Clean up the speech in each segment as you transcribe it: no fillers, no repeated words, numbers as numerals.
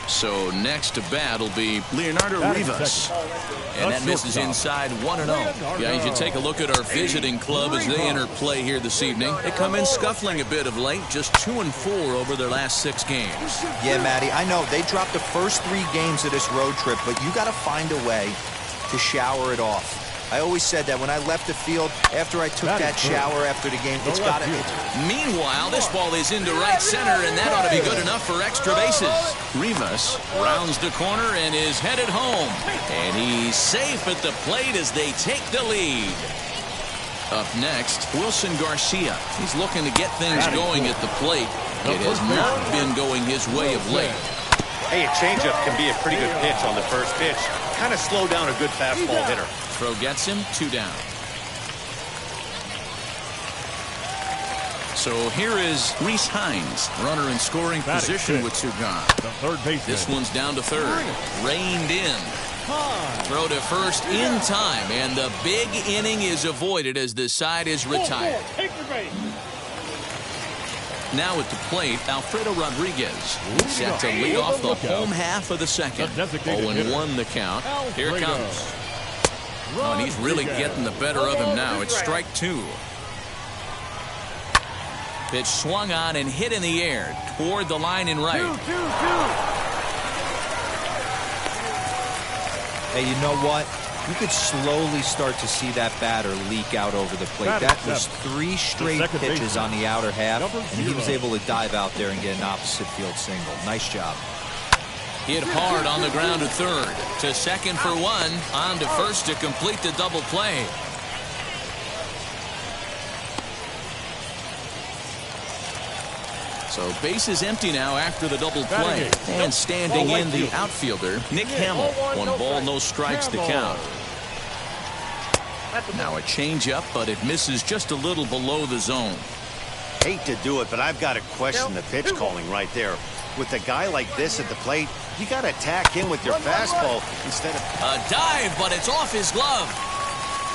So next to bat will be Leonardo Rivas. And that misses inside 1-0. Guys, you take a look at our visiting club as they enter play here this evening. They come in scuffling a bit of late, just 2-4 over their last 6 games. Yeah, Matty, I know they dropped the first 3 games of this road trip, but you got to find a way to shower it off. I always said that when I left the field, after I took that shower after the game, it's got to... Meanwhile, this ball is into right center, and that ought to be good enough for extra bases. Rivas rounds the corner and is headed home. And he's safe at the plate as they take the lead. Up next, Wilson Garcia. He's looking to get things going at the plate. It has not been going his way of late. Hey, a changeup can be a pretty good pitch on the first pitch. Kind of slow down a good fastball hitter. Throw gets him, 2 down. So here is Rhys Hines, runner in scoring position with 2 gone. This one's down to third. Reined in. Throw to first in time, and the big inning is avoided as the side is retired. Now at the plate, Alfredo Rodriguez set to lead off the home half of the second. 0-1 the count. Here it comes. Oh, and he's really getting the better of him now. It's strike 2. Pitch swung on and hit in the air toward the line in right. Hey, you know what? You could slowly start to see that batter leak out over the plate. That was 3 straight pitches on the outer half, and he was able to dive out there and get an opposite field single. Nice job. Hit hard on the ground to third. To second for 1. On to first to complete the double play. So base is empty now after the double play. And standing in the outfielder, Nick Hamill. 1 ball, no strikes to count. Now a changeup, but it misses just a little below the zone. Hate to do it, but I've got to question the pitch calling right there. With a guy like this at the plate, you got to attack him with your fastball instead of... A dive, but it's off his glove.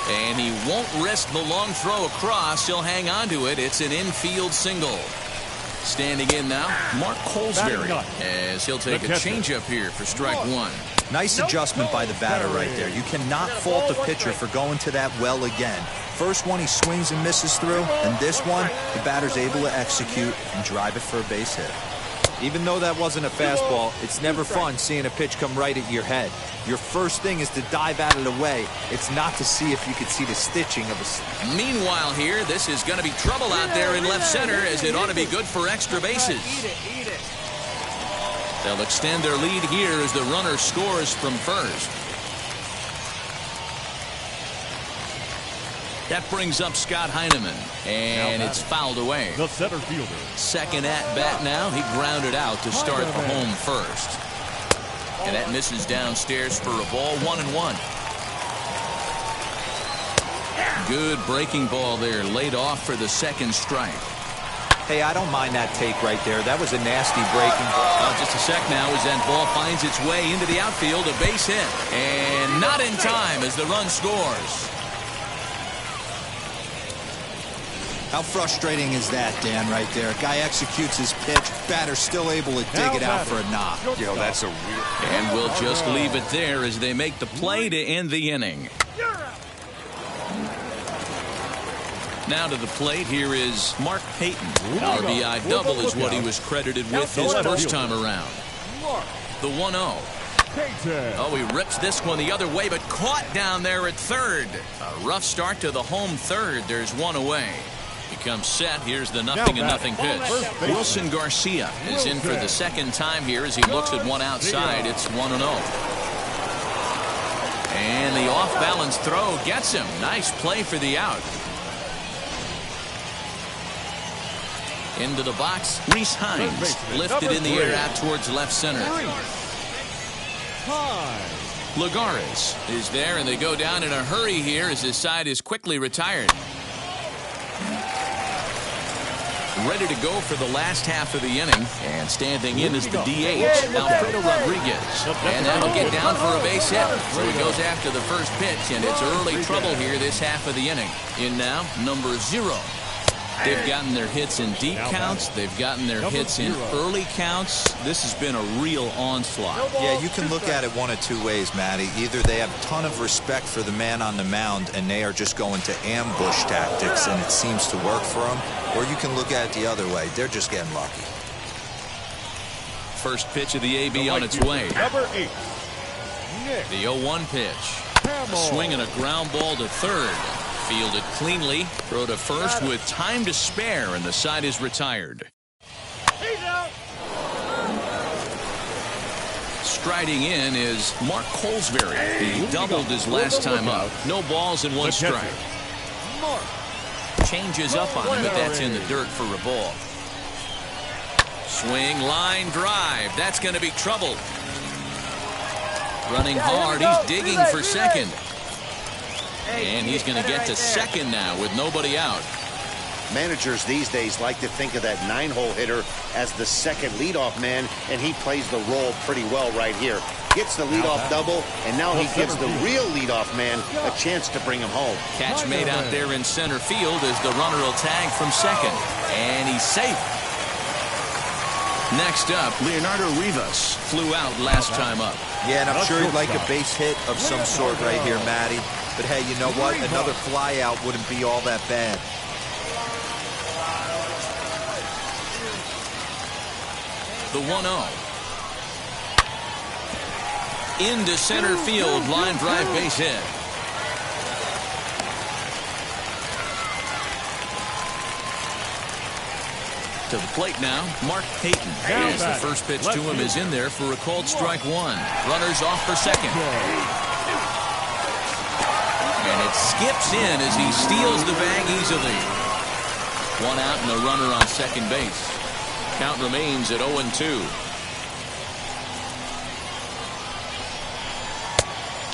And he won't risk the long throw across. He'll hang on to it. It's an infield single. Standing in now, Mark Colesbury, as he'll take a changeup here for strike 1. Nice adjustment by the batter right there. You cannot fault the pitcher for going to that well again. First one he swings and misses through, and this one, the batter's able to execute and drive it for a base hit. Even though that wasn't a fastball, it's never fun seeing a pitch come right at your head. Your first thing is to dive out of the way. It's not to see if you could see the stitching of a... Meanwhile here, this is going to be trouble out there in left center, as it ought to be good for extra bases. They'll extend their lead here as the runner scores from first. That brings up Scott Heineman, and it's fouled away. The center fielder. Second at bat now. He grounded out to start the home first. And that misses downstairs for a ball, 1-1. Good breaking ball there, laid off for the second strike. Hey, I don't mind that take right there. That was a nasty breaking ball. Just a sec now as that ball finds its way into the outfield, a base hit. And not in time as the run scores. How frustrating is that, Dan, right there? Guy executes his pitch, batter still able to dig it out for a knock. You know, that's a weird... And we'll just leave it there as they make the play to end the inning. Now to the plate, here is Mark Payton. RBI double is what he was credited with his first time around. The 1-0. Oh, he rips this one the other way, but caught down there at third. A rough start to the home third. There's one away. He comes set. Here's the 0-0 pitch. Wilson Garcia is in for the second time here as he looks at one outside. It's 1-0. And the off-balance throw gets him. Nice play for the out. Into the box, Rhys Hines lifted in the air out towards left center. Lagares is there, and they go down in a hurry here as his side is quickly retired. Ready to go for the last half of the inning, and standing in is the DH, Alfredo Rodriguez. And that'll get down for a base hit. So he goes after the first pitch, and it's early trouble here this half of the inning. In now, number 0. They've gotten their hits in deep counts. They've gotten their hits in early counts. This has been a real onslaught. Yeah, you can look at it one of two ways, Matty. Either they have a ton of respect for the man on the mound and they are just going to ambush tactics and it seems to work for them, or you can look at it the other way. They're just getting lucky. First pitch of the AB on its way. Number 8. The 0-1 pitch. A swing and a ground ball to third. Fielded cleanly. Throw to first with time to spare, and the side is retired. Striding in is Mark Colesbury. He doubled his last time up. No balls and one strike. Changes up on him, but that's in the dirt for a ball. Swing, line, drive. That's going to be trouble. Running hard. He's digging for second. And he's going to get to second now with nobody out. Managers these days like to think of that 9-hole hitter as the second leadoff man, and he plays the role pretty well right here. Gets the leadoff double, and now he gives the real leadoff man a chance to bring him home. Catch made out there in center field as the runner will tag from second. And he's safe. Next up, Leonardo Rivas flew out last time up. Yeah, and I'm sure he'd like a base hit of some sort right here, Matty. But hey, you know what? Another fly out wouldn't be all that bad. The 1-0. Into center field, line drive base hit. To the plate now, Mark Payton. As the first pitch to him is in there for a called strike one. Runners off for second. And it skips in as he steals the bag easily. One out and a runner on second base. Count remains at 0-2.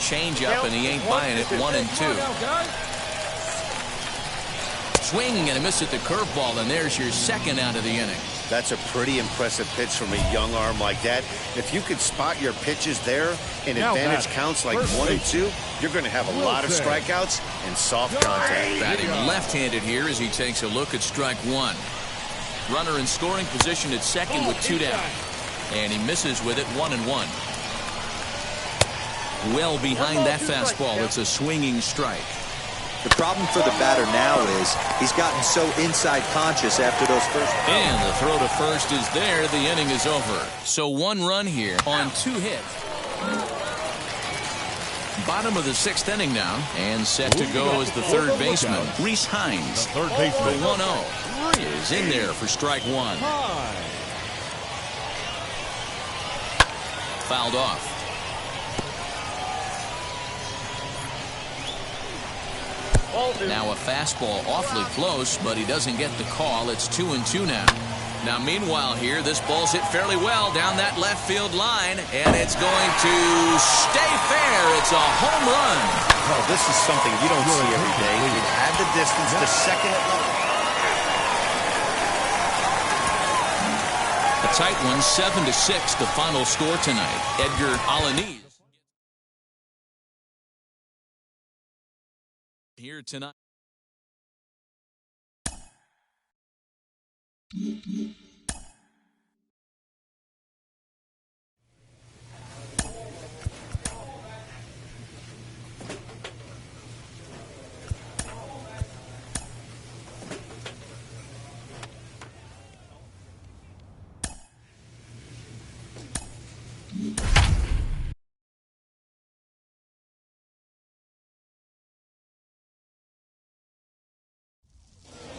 Change up and he ain't buying it. 1-2. Swing and a miss at the curveball, and there's your second out of the inning. That's a pretty impressive pitch from a young arm like that. If you could spot your pitches there in advantage counts like 1 and 2, you're going to have a lot of strikeouts and soft contact. Batting left-handed here as he takes a look at strike one. Runner in scoring position at second with 2 down. And he misses with it. 1-1. Well behind that fastball. It's a swinging strike. The problem for the batter now is he's gotten so inside conscious after those first. And the throw to first is there. The inning is over. So 1 run here on 2 hits. Bottom of the 6th inning now, and set to go as the third baseman, Rhys Hines. The 1-0 is in there for strike one. Fouled off. Now a fastball awfully close, but he doesn't get the call. It's 2-2 now. Now meanwhile here, this ball's hit fairly well down that left field line, and it's going to stay fair. It's a home run. Oh, this is something you don't see every day. It had the distance to second at level. A tight one, 7-6, the final score tonight. Edgar Alaniz here tonight.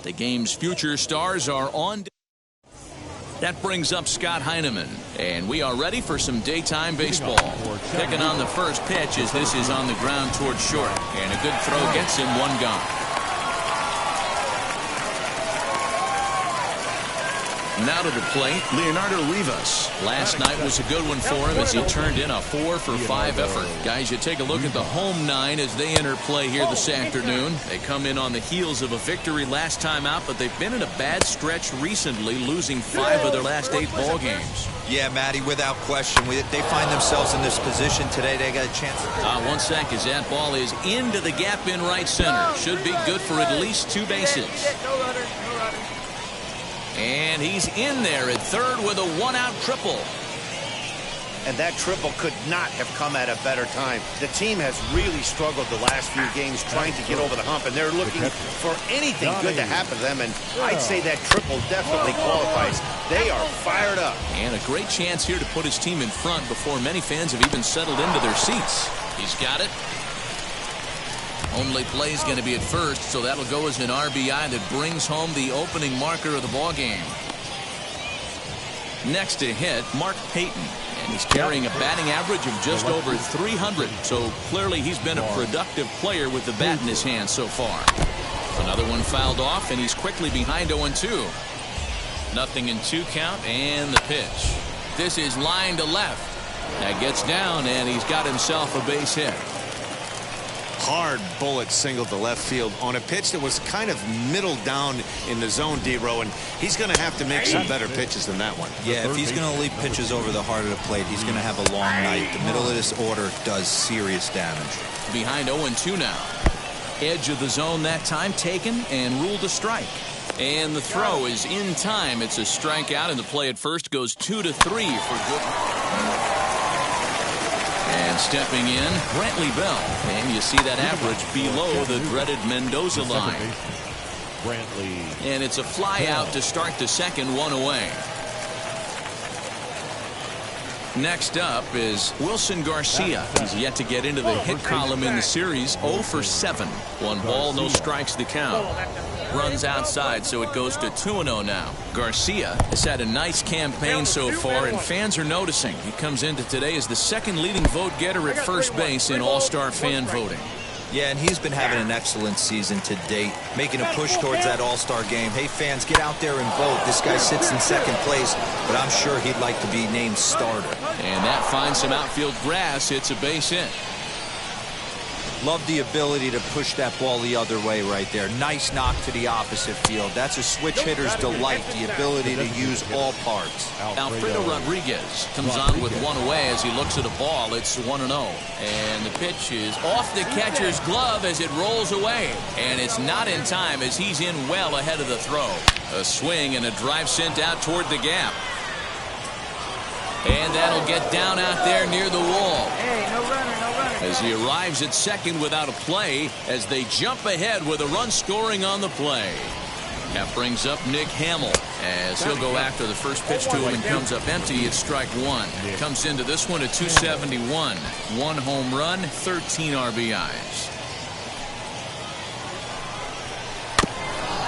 The game's future stars are on. That brings up Scott Heineman, and we are ready for some daytime baseball. Picking on the first pitch as this is on the ground towards short, and a good throw gets him 1 gone. Now to the plate, Leonardo Rivas. Last night was a good one for him as he turned in a 4-for-5 effort. Guys, you take a look at the home 9 as they enter play here this afternoon. They come in on the heels of a victory last time out, but they've been in a bad stretch recently, losing 5 of their last 8 ball games. Yeah, Matty, without question. They find themselves in this position today. They got a chance. 1 sec as that ball is into the gap in right center. Should be good for at least 2 bases. And he's in there at third with a one-out triple. And that triple could not have come at a better time. The team has really struggled the last few games trying to get over the hump, and they're looking for anything good to happen to them, and I'd say that triple definitely qualifies. They are fired up. And a great chance here to put his team in front before many fans have even settled into their seats. He's got it. Only play is going to be at first, so that'll go as an RBI that brings home the opening marker of the ballgame. Next to hit, Mark Payton. And he's carrying a batting average of just over 300. So clearly he's been a productive player with the bat in his hand so far. Another one fouled off, and he's quickly behind 0-2. 0-2 count, and the pitch. This is line to left. That gets down, and he's got himself a base hit. Hard bullet single to left field on a pitch that was kind of middle down in the zone, D-Row, and he's going to have to make some better pitches than that one. Yeah, if he's going to leave pitches over the heart of the plate, he's going to have a long night. The middle of this order does serious damage. Behind 0-2 now. Edge of the zone that time taken and ruled a strike. And the throw is in time. It's a strikeout, and the play at first goes 2-3 for good. And stepping in, Brantley Bell. And you see that average below the dreaded Mendoza line. And it's a fly out to start the second, one away. Next up is Wilson Garcia. He's yet to get into the hit column in the series. 0 for 7. 1 ball, no strikes to count. Runs outside, so it goes to 2-0 now. Garcia has had a nice campaign so far, and fans are noticing. He comes into today as the second leading vote getter at first base in All-Star fan voting. Yeah, and he's been having an excellent season to date, making a push towards that All-Star game. Hey, fans, get out there and vote. This guy sits in second place, but I'm sure he'd like to be named starter. And that finds some outfield grass. It's a base hit. Love the ability to push that ball the other way right there. Nice knock to the opposite field. That's a switch hitter's delight, the ability to use all parts. Alfredo Rodriguez comes on with one away as he looks at a ball. It's 1-0. And the pitch is off the catcher's glove as it rolls away. And it's not in time as he's in well ahead of the throw. A swing and a drive sent out toward the gap. And that'll get down out there near the wall. Hey, no runner, no runner. As he arrives at second without a play as they jump ahead with a run scoring on the play. That brings up Nick Hamill as he'll go after the first pitch to him and comes up empty. It's strike one. Comes into this one at 271. 1 home run, 13 RBIs.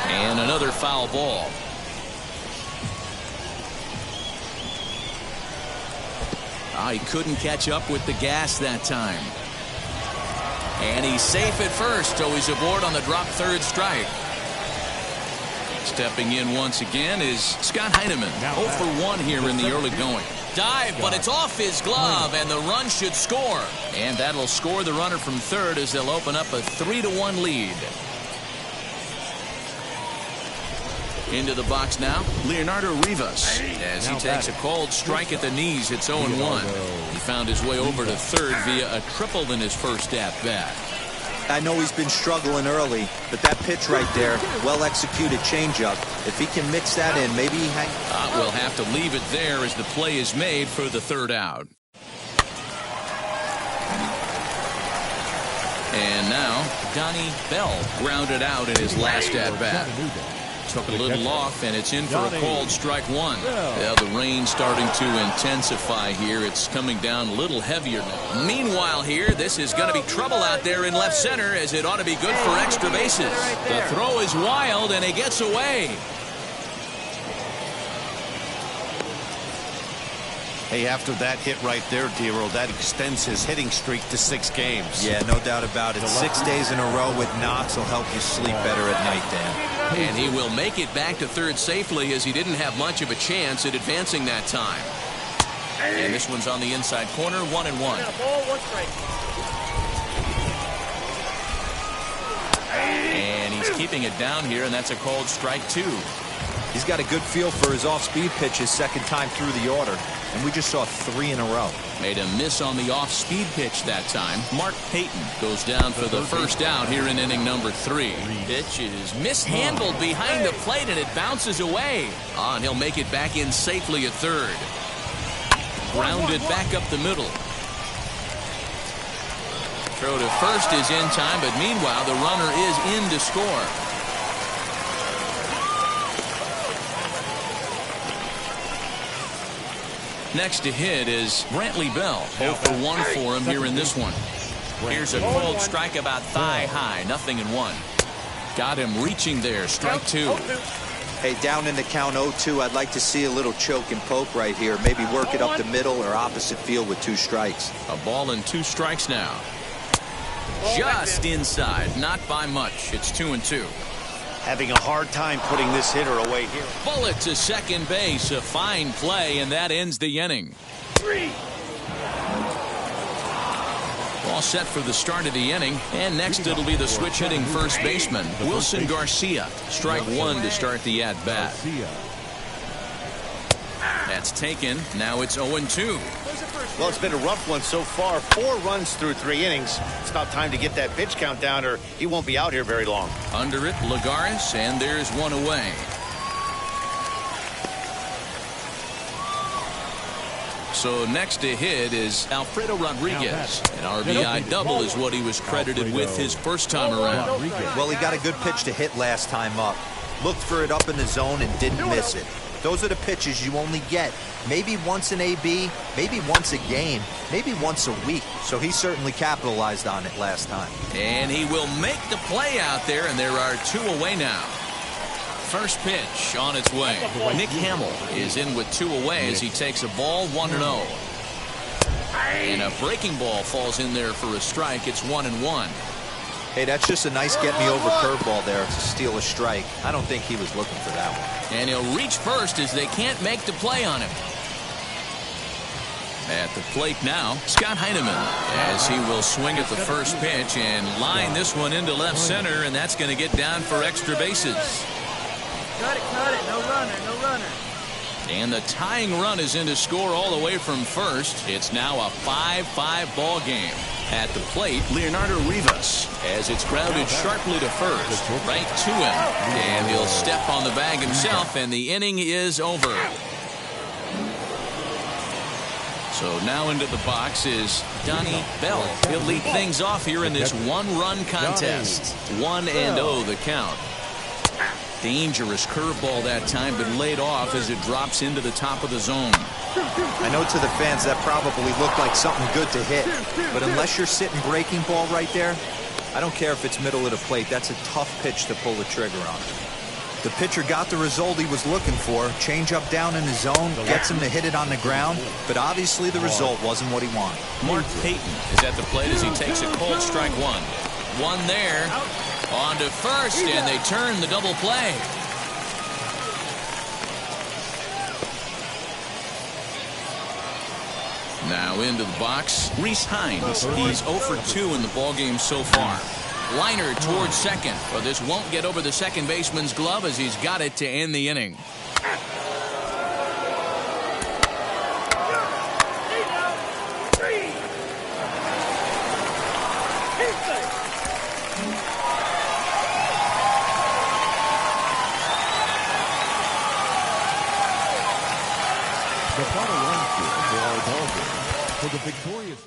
And another foul ball. He couldn't catch up with the gas that time. And he's safe at first, so he's aboard on the drop third strike. Stepping in once again is Scott Heineman. 0 for 1 here in the early going. Dive, but it's off his glove, and the run should score. And that'll score the runner from third as they'll open up a 3-1 lead. Into the box now, Leonardo Rivas, as he takes a called strike at the knees. It's 0-1. He found his way over to third via a triple in his first at-bat. I know he's been struggling early, but that pitch right there, well-executed changeup. If he can mix that in, maybe he we'll have to leave it there as the play is made for the third out. And now, Donnie Bell grounded out in his last at-bat. Took a little off, and it's in for a called strike one. Yeah, the rain starting to intensify here. It's coming down a little heavier now. Meanwhile here, this is going to be trouble out there in left center, as it ought to be good for extra bases. The throw is wild, and he gets away. Hey, after that hit right there, D-Row, that extends his hitting streak to 6 games. Yeah, no doubt about it. 6 days in a row with knocks will help you sleep better at night, Dan. And he will make it back to third safely, as he didn't have much of a chance at advancing that time. And this one's on the inside corner, 1-1. And he's keeping it down here, and that's a called strike 2. He's got a good feel for his off-speed pitches second time through the order, and we just saw 3 in a row. Made a miss on the off-speed pitch that time. Mark Payton goes down for the first out here in inning number 3. Pitch is mishandled behind the plate, and it bounces away. And he'll make it back in safely at third. Grounded back up the middle. Throw to first is in time, but meanwhile the runner is in to score. Next to hit is Brantley Bell. 0 for 1 for him here in this one. Here's a cold strike about thigh high. 0-1. Got him reaching there. Strike 2. Hey, down in the count 0-2, I'd like to see a little choke and poke right here. Maybe work it up the middle or opposite field with 2 strikes. A ball and 2 strikes now. Just inside. Not by much. It's 2-2. Having a hard time putting this hitter away here. Bullet to second base. A fine play, and that ends the inning. 3. All set for the start of the inning. And next it'll be the switch hitting first baseman, Wilson Garcia. Strike 1 to start the at-bat. That's taken. Now it's 0-2. Well, it's been a rough one so far. 4 runs through 3 innings. It's about time to get that pitch count down, or he won't be out here very long. Under it, Lagares, and there's 1 away. So next to hit is Alfredo Rodriguez. An RBI double is what he was credited with his first time around. Well, he got a good pitch to hit last time up. Looked for it up in the zone and didn't miss it. Those are the pitches you only get maybe once in AB, maybe once a game, maybe once a week. So he certainly capitalized on it last time. And he will make the play out there, and there are 2 away now. First pitch on its way. Nick Hamill is in with 2 away as he takes a ball 1-0. And a breaking ball falls in there for a strike. It's 1-1. Hey, that's just a nice get-me-over curveball there to steal a strike. I don't think he was looking for that one. And he'll reach first as they can't make the play on him. At the plate now, Scott Heineman, as he will swing at the first pitch and line this one into left center, and that's going to get down for extra bases. Cut it, no runner. And the tying run is in to score all the way from first. It's now a 5-5 ball game. At the plate, Leonardo Rivas, as it's grounded sharply to first, right to him. And he'll step on the bag himself, and the inning is over. So now into the box is Donnie Bell. He'll lead things off here in this 1-run contest. 1-0 the count. Dangerous curveball that time, but laid off as it drops into the top of the zone. I know to the fans that probably looked like something good to hit, but unless you're sitting breaking ball right there, I don't care if it's middle of the plate. That's a tough pitch to pull the trigger on. The pitcher got the result he was looking for. Change up down in the zone, gets him to hit it on the ground, but obviously the result wasn't what he wanted. Mark Payton is at the plate as he takes a cold strike 1. 1 there. On to first, and they turn the double play. Now into the box, Rhys Hines. He's 0 for 2 in the ballgame so far. Liner towards second, but this won't get over the second baseman's glove as he's got it to end the inning. The final run for our ballgame for the victorious.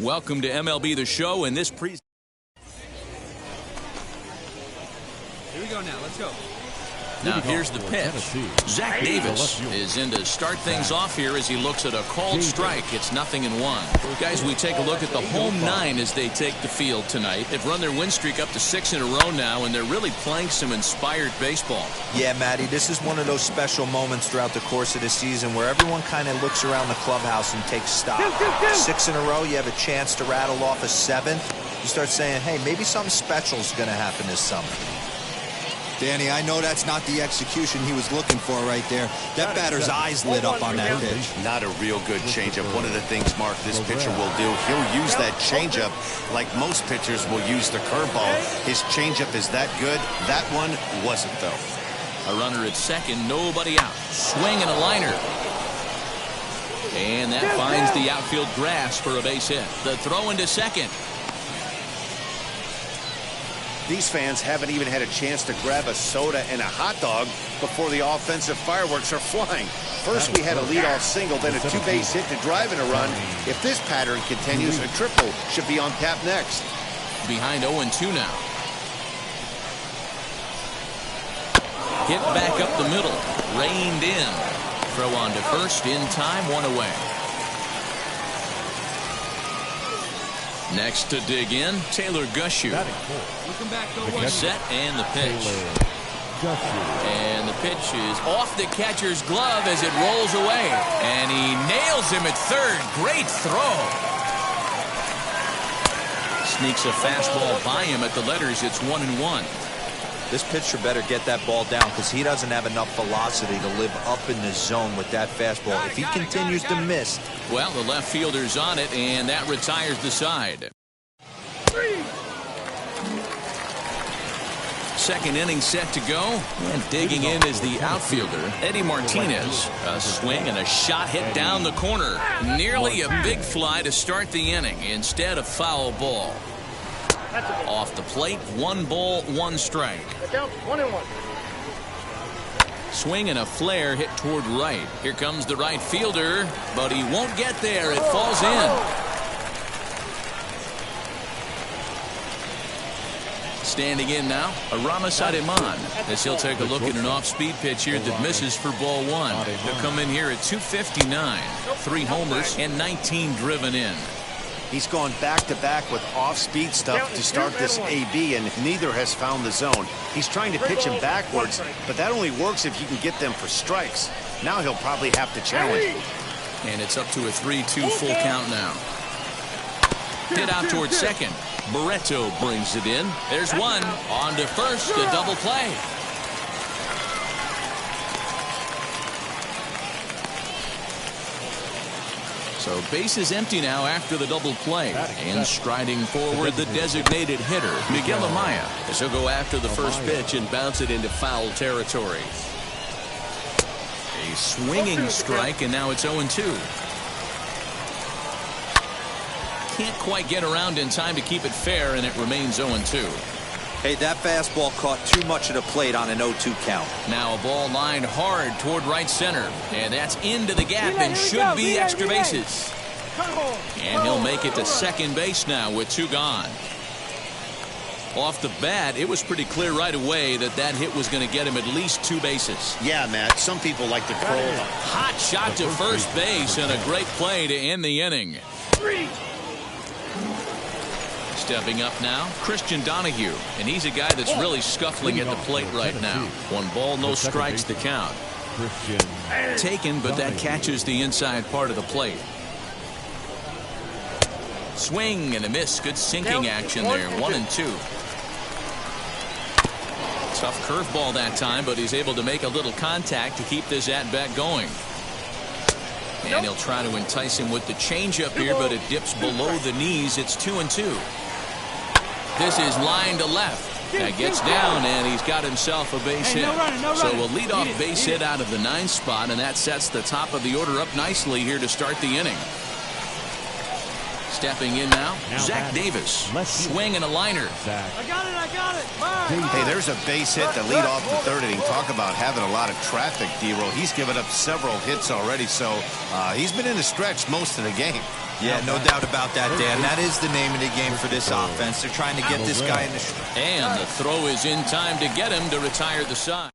Welcome to MLB The Show, and this Here we go now. Let's go. Now here's the pitch. Zach Davis is in to start things off here as he looks at a called strike. It's 0-1. Guys, we take a look at the home 9 as they take the field tonight. They've run their win streak up to 6 in a row now, and they're really playing some inspired baseball. Yeah, Matty, this is one of those special moments throughout the course of the season where everyone kind of looks around the clubhouse and takes stock. 6 in a row, you have a chance to rattle off a 7th. You start saying, hey, maybe something special is going to happen this summer. Danny, I know that's not the execution he was looking for right there. That batter's eyes lit up on that pitch. Not a real good changeup. One of the things, Mark, this pitcher will do, he'll use that changeup like most pitchers will use the curveball. His changeup is that good. That one wasn't, though. A runner at second, nobody out. Swing and a liner. And that finds the outfield grass for a base hit. The throw into second. These fans haven't even had a chance to grab a soda and a hot dog before the offensive fireworks are flying. First we had a leadoff single, then a 2-base hit to drive in a run. If this pattern continues, a triple should be on tap next. Behind 0-2 now. Hit back up the middle. Reined in. Throw on to first in time, 1 away. Next to dig in, Taylor Gushue. Set and the pitch. And the pitch is off the catcher's glove as it rolls away. And he nails him at third. Great throw. Sneaks a fastball by him at the letters. It's 1-1. This pitcher better get that ball down because he doesn't have enough velocity to live up in the zone with that fastball. If he continues to miss. Well, the left fielder's on it, and that retires the side. Second inning set to go, and digging in is the outfielder, Eddie Martinez. A swing and a shot hit down the corner. Nearly a big fly to start the inning. Instead, a foul ball. Off the plate, 1 ball, 1 strike. 1-1. Swing and a flare hit toward right. Here comes the right fielder, but he won't get there. It falls in. Standing in now, Aramis Ademan, as he'll take a look at an off-speed pitch here that misses for ball 1. He'll come in here at 259, 3 homers and 19 driven in. He's gone back-to-back with off-speed stuff to start this AB, and neither has found the zone. He's trying to pitch him backwards, but that only works if you can get them for strikes. Now he'll probably have to challenge. And it's up to a 3-2 full count now. Hit out towards second. Barreto brings it in. There's one. On to first, a double play. So base is empty now after the double play. And striding forward, the designated hitter, Miguel Amaya, as he'll go after the first pitch and bounce it into foul territory. A swinging strike, and now it's 0-2. Can't quite get around in time to keep it fair, and it remains 0-2. Hey, that fastball caught too much of the plate on an 0-2 count. Now a ball lined hard toward right center, and that's into the gap and should be extra bases. And he'll make it to second base now with 2 gone. Off the bat, it was pretty clear right away that that hit was going to get him at least 2 bases. Yeah, Matt, some people like to crawl. Hot shot to first base and a great play to end the inning. Stepping up now, Christian Donahue, and he's a guy that's really scuffling at the plate right now. 1 ball, no strikes to count. Taken, but that catches the inside part of the plate. Swing and a miss. Good sinking action there. 1-2. Tough curveball that time, but he's able to make a little contact to keep this at-bat going. And he'll try to entice him with the changeup here, but it dips below the knees. It's 2-2. This is line to left. That gets down, and he's got himself a base hit. So a leadoff base hit out of the 9th spot, and that sets the top of the order up nicely here to start the inning. Stepping in now, Zach Davis. Swing and a liner. I got it. Bye. Hey, there's a base hit to lead off the 3rd inning. Talk about having a lot of traffic, D-Roll. He's given up several hits already, so he's been in the stretch most of the game. Yeah, no doubt about that, Dan. That is the name of the game for this offense. They're trying to get this guy in the... And the throw is in time to get him to retire the side.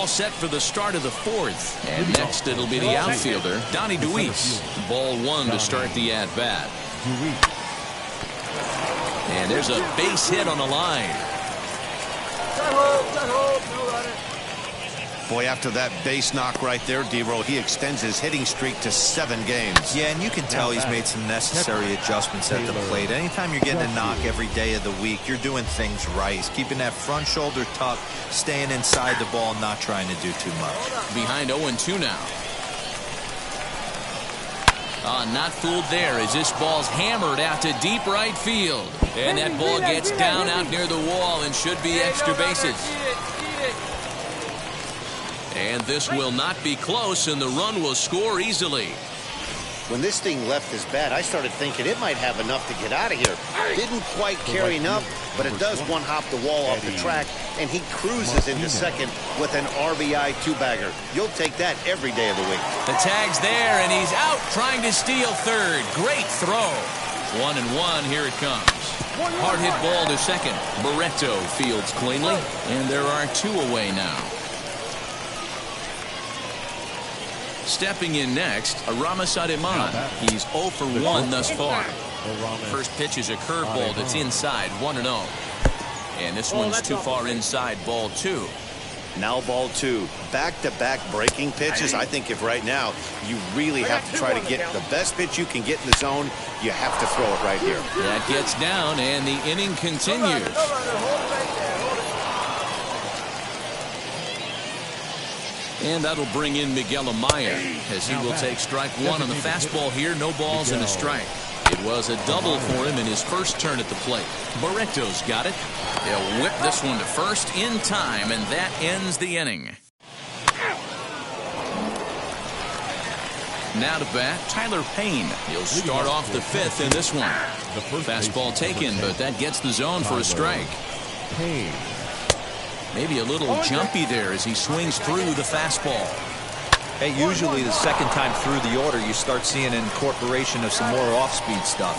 all set for the start of the fourth. And next it'll be the outfielder, Donnie Deweese. Ball one to start the at-bat. And there's a base hit on the line. Boy, after that base knock right there, D-Roll, he extends his hitting streak to 7 games. Yeah, and you can tell he's made some necessary adjustments at the plate. Anytime you're getting a knock every day of the week, you're doing things right. He's keeping that front shoulder tucked, staying inside the ball, not trying to do too much. Behind 0-2 now. Not fooled there as this ball's hammered out to deep right field. And that ball gets down out near the wall and should be extra bases. And this will not be close, and the run will score easily. When this thing left his bat, I started thinking it might have enough to get out of here. Didn't quite carry enough, but it does one-hop the wall off the track, and he cruises into second with an RBI two-bagger. You'll take that every day of the week. The tag's there, and he's out trying to steal third. Great throw. 1-1, here it comes. Hard hit ball to second. Barreto fields cleanly, and there are 2 away now. Stepping in next, Aramis Ademan. He's 0 for 1 thus far. First pitch is a curveball that's inside, 1-0. And this one's too far inside, ball 2. Now ball 2. Back-to-back breaking pitches. I think if right now you really have to try to get the best pitch you can get in the zone, you have to throw it right here. That gets down, and the inning continues. And that'll bring in Miguel Amaya as he will take strike 1 on the fastball here. No balls and a strike. It was a double for him in his first turn at the plate. Barreto's got it. They'll whip this one to first in time, and that ends the inning. Now to bat, Tyler Payne. He'll start off the 5th in this one. Fastball taken, but that gets the zone for a strike. Payne. Maybe a little jumpy there as he swings through the fastball. Hey, usually the second time through the order, you start seeing an incorporation of some more off-speed stuff.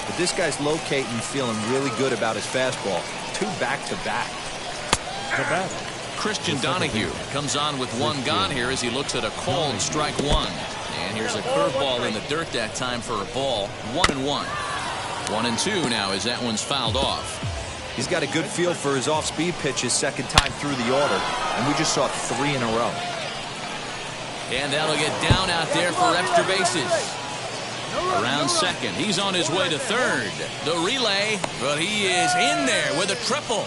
But this guy's locating, feeling really good about his fastball. 2 back-to-back. Christian Donahue comes on with 1 gone here as he looks at a called strike 1. And here's a curveball in the dirt that time for a ball. 1-1. 1-2 now as that one's fouled off. He's got a good feel for his off-speed pitches second time through the order, and we just saw 3 in a row. And that'll get down out there for extra bases. Around second, he's on his way to third. The relay, but he is in there with a triple.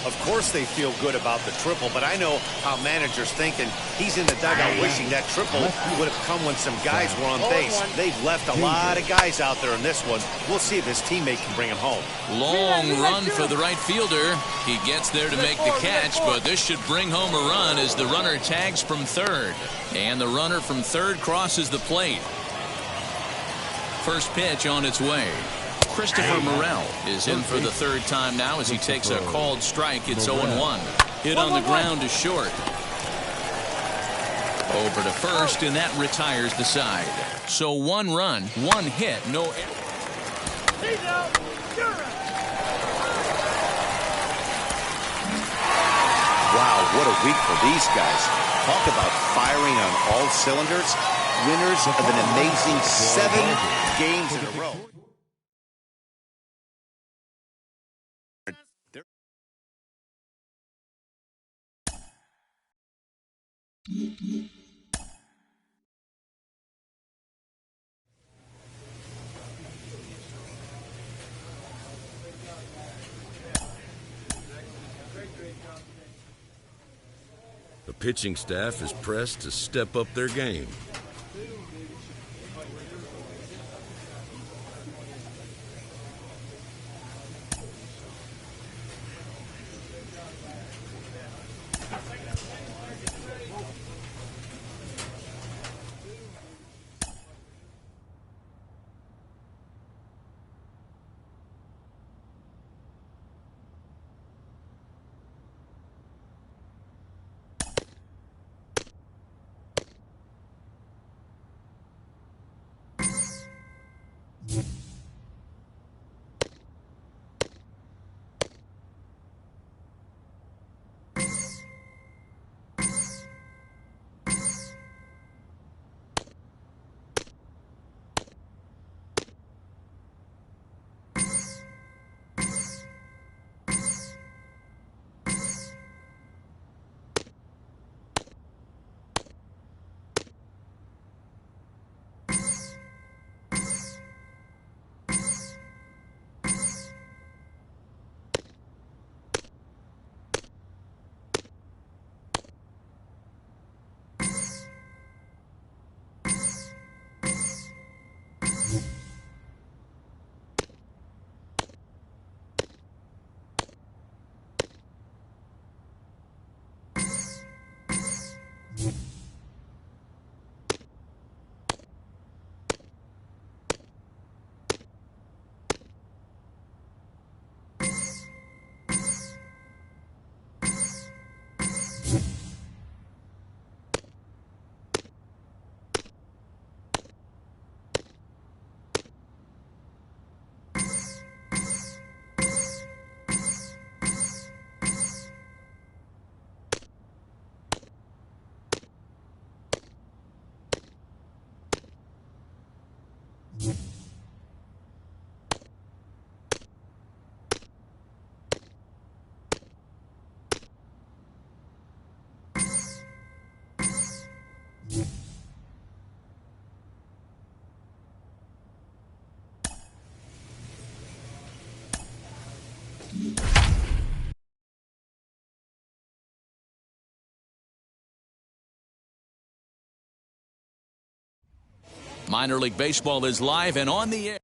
Of course they feel good about the triple, but I know how managers think, and he's in the dugout wishing that triple would have come when some guys were on base. They've left a lot of guys out there in this one. We'll see if his teammate can bring him home. Long run for the right fielder. He gets there to make the catch, but this should bring home a run as the runner tags from third. And the runner from third crosses the plate. First pitch on its way. Christopher Morel is in for the 3rd time now as he takes a called strike. It's 0-1. Hit on the ground to short. Over to first, and that retires the side. So 1 run, 1 hit, no error. Wow, what a week for these guys. Talk about firing on all cylinders. Winners of an amazing 7 games in a row. The pitching staff is pressed to step up their game. Minor League Baseball is live and on the air.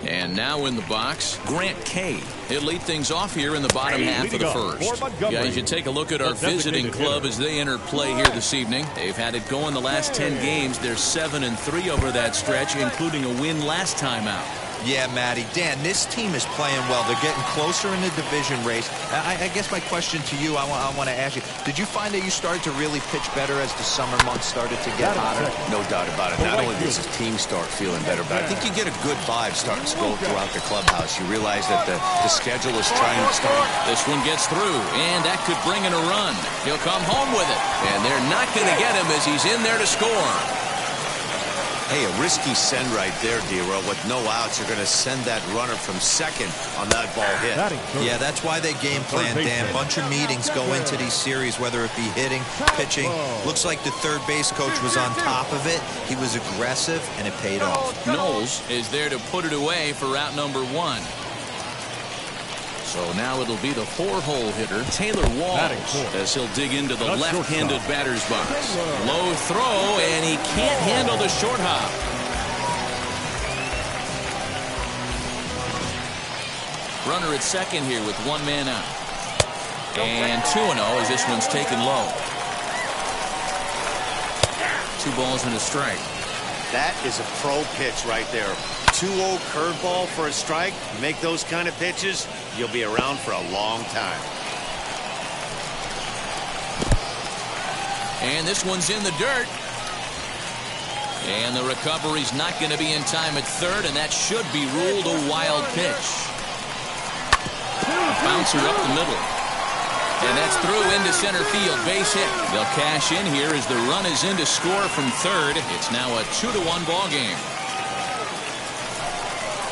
And now in the box, Grant Kay. He'll lead things off here in the bottom half of the first. Guys, you take a look at our visiting club as they enter play here this evening. They've had it going the last 10 games. They're 7-3 over that stretch, including a win last time out. Yeah, Matty. Dan, this team is playing well. They're getting closer in the division race. I guess my question to you, I want to ask you, did you find that you started to really pitch better as the summer months started to get hotter? No doubt about it. Not only does the team start feeling better, but I think you get a good vibe starting to go throughout the clubhouse. You realize that the schedule is trying to start. This one gets through, and that could bring in a run. He'll come home with it, and they're not going to get him as he's in there to score. Hey, a risky send right there, D-Roll. With no outs, you're going to send that runner from second on that ball hit. Yeah, that's why they game plan, Dan. Bunch of meetings go into these series, whether it be hitting, pitching. Looks like the third base coach was on top of it. He was aggressive, and it paid off. Knowles is there to put it away for out number 1. So now it'll be the 4-hole hitter, Taylor Walls, as he'll dig into the left-handed batter's box. Low throw, and he can't handle the short hop. Runner at second here with 1 man out. And 2-0 as this one's taken low. 2 balls and a strike. That is a pro pitch right there. 2-0 curveball for a strike. You make those kind of pitches, you'll be around for a long time. And this one's in the dirt. And the recovery's not going to be in time at third, and that should be ruled a wild pitch. A bouncer up the middle. And that's through into center field, base hit. They'll cash in here as the run is in to score from third. It's now a 2-1 ball game.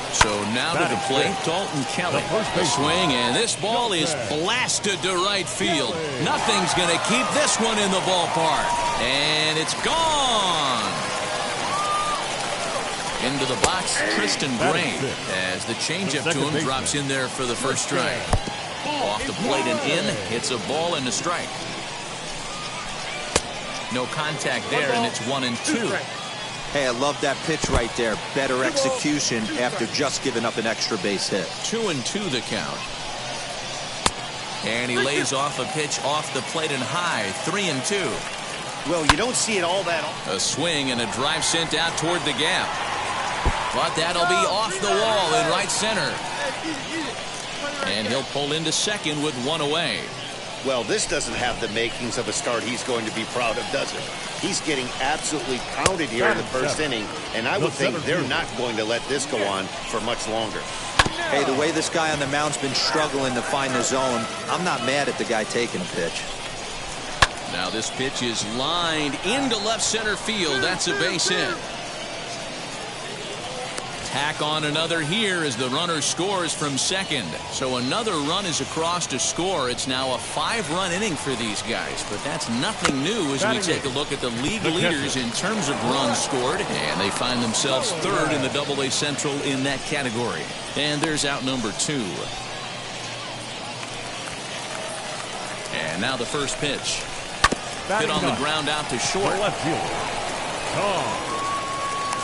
So now to the plate, Dalton Kelly. The swing, and this ball is blasted to right field. Nothing's going to keep this one in the ballpark. And it's gone. Into the box, Tristan Brain, as the changeup to him drops in there for the first strike. Off the plate and in, hits a ball and a strike. No contact there, and it's 1-2. Hey, I love that pitch right there. Better execution after just giving up an extra base hit. 2-2 the count. And he lays off a pitch off the plate and high. 3-2. Well, you don't see it all that often. A swing and a drive sent out toward the gap. But that'll be off the wall in right center. And he'll pull into second with 1 away. Well, this doesn't have the makings of a start he's going to be proud of, does it? He's getting absolutely pounded here in the first inning, and I would think they're not going to let this go on for much longer. Hey, the way this guy on the mound's been struggling to find the zone, I'm not mad at the guy taking a pitch. Now this pitch is lined into left center field. That's a base hit. Tack on another here as the runner scores from second. So another run is across to score. It's now a 5-run inning for these guys. But that's nothing new as we take a look at the league leaders in terms of runs scored. And they find themselves third in the AA Central in that category. And there's out number 2. And now the first pitch. Hit on the ground out to short.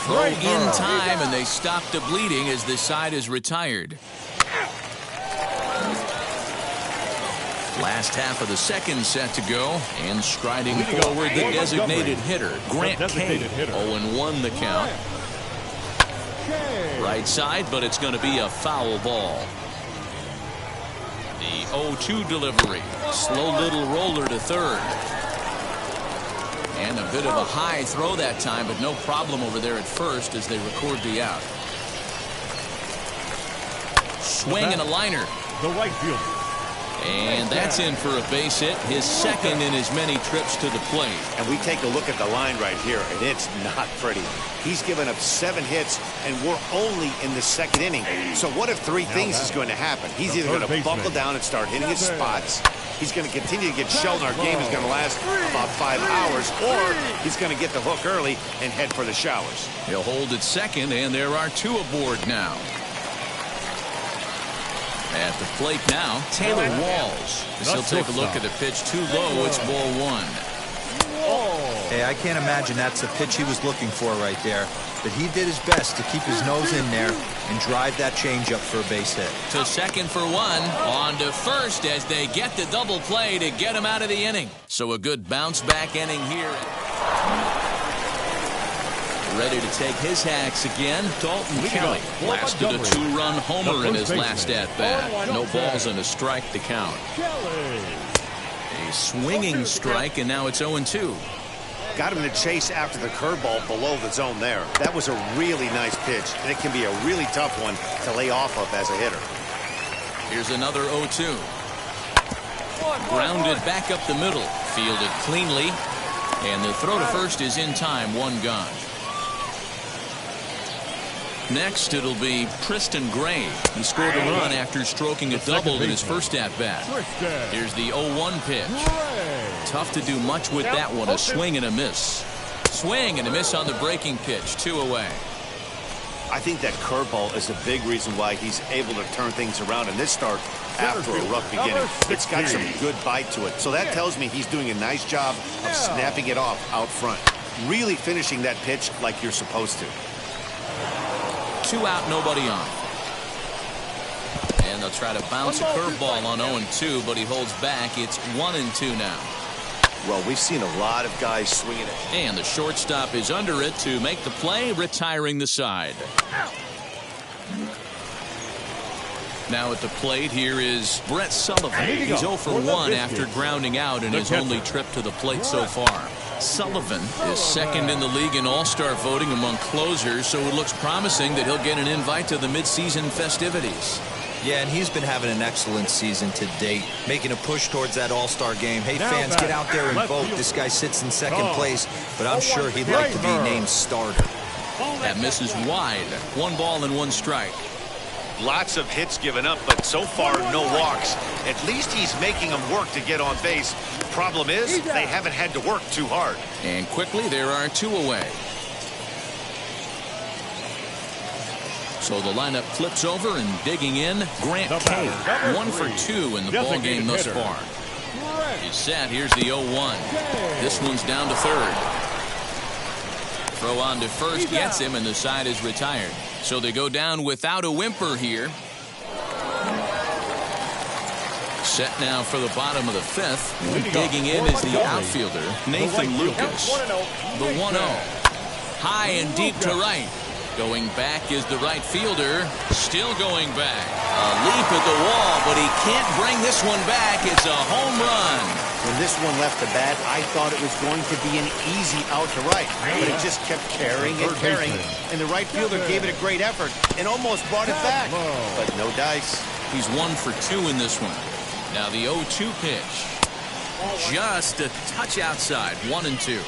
Throw in time, and they stop the bleeding as the side is retired. Last half of the second set to go, and striding forward the designated hitter, Grant Kay. 0-1 the count. Right side, but it's going to be a foul ball. The 0-2 delivery. Slow little roller to third. And a bit of a high throw that time, but no problem over there at first as they record the out. Swing and a liner. The right fielder. And that's in for a base hit, his second in as many trips to the plate. And we take a look at the line right here, and it's not pretty. He's given up 7 hits, and we're only in the second inning. So what if 3 things is going to happen? He's either going to buckle down and start hitting his spots, he's going to continue to get shelled, and our game is going to last about 5 hours, or he's going to get the hook early and head for the showers. He'll hold at second, and there are 2 aboard now. At the plate now, Taylor Walls. As he'll take a look at a pitch too low, it's ball 1. Hey, I can't imagine that's the pitch he was looking for right there. But he did his best to keep his nose in there and drive that changeup for a base hit. To second for one. On to first as they get the double play to get him out of the inning. So a good bounce-back inning here. Ready to take his hacks again. Dalton Kelly blasted a 2-run homer in his last at-bat. No balls and a strike to count. A swinging strike, and now it's 0-2. Got him to chase after the curveball below the zone there. That was a really nice pitch, and it can be a really tough one to lay off of as a hitter. Here's another 0-2. Grounded back up the middle. Fielded cleanly. And the throw to first is in time. One gone. Next, it'll be Tristan Gray. He scored a run after stroking a double in his first at-bat. Here's the 0-1 pitch. Tough to do much with that one. A swing and a miss. Swing and a miss on the breaking pitch. 2 away. I think that curveball is a big reason why he's able to turn things around in this start after a rough beginning. It's got some good bite to it. So that tells me he's doing a nice job of snapping it off out front. Really finishing that pitch like you're supposed to. 2 out, nobody on. And they'll try to bounce a curveball on 0-2, but he holds back. It's 1-2 now. Well, we've seen a lot of guys swinging it. And the shortstop is under it to make the play, retiring the side. Now at the plate, here is Brett Sullivan. He's 0 for 1 after grounding out in his only trip to the plate so far. Sullivan is second in the league in all-star voting among closers, so it looks promising that he'll get an invite to the midseason festivities. Yeah, and he's been having an excellent season to date, making a push towards that all-star game. Hey, fans, get out there and vote. This guy sits in second place, but I'm sure he'd like to be named starter. That misses wide. 1 ball and 1 strike. Lots of hits given up, but so far no walks. At least he's making them work to get on base. Problem is, they haven't had to work too hard. And quickly, there are 2 away. So the lineup flips over and digging in, Grant Kay. 1 for 2 in the ball game thus far. He's set. Here's the 0-1. This one's down to third. Throw on to first gets him, and the side is retired. So they go down without a whimper here. Set now for the bottom of the 5th. Digging in is the outfielder, Nathan Lucas. The 1-0. High and deep to right. Going back is the right fielder. Still going back. A leap at the wall, but he can't bring this one back. It's a home run. When this one left the bat, I thought it was going to be an easy out to right. But it just kept carrying and carrying. And the right fielder gave it a great effort and almost brought it back. But no dice. He's 1 for 2 in this one. Now the 0-2 pitch. Just a touch outside. 1-2.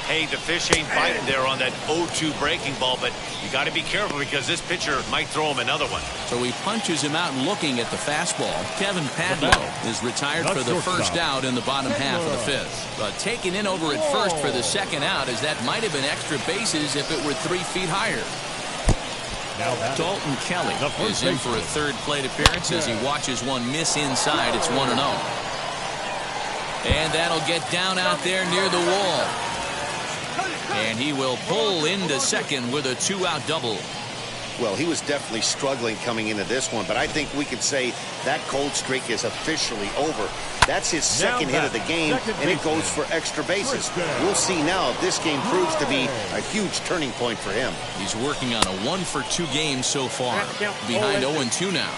Hey, the fish ain't biting there on that 0-2 breaking ball, but you got to be careful because this pitcher might throw him another one. So he punches him out looking at the fastball. Kevin Padlo is retired for the first out in the bottom half of the 5th. But taken in over at first for the second out, as that might have been extra bases if it were 3 feet higher. Dalton Kelly is in for a 3rd plate appearance as he watches one miss inside. It's 1-0. And that'll get down out there near the wall. And he will pull into second with a 2-out double. Well, he was definitely struggling coming into this one, but I think we could say that cold streak is officially over. That's his second hit of the game, and it goes for extra bases. We'll see now if this game proves to be a huge turning point for him. He's working on a 1 for 2 game so far. Behind 0-2 now.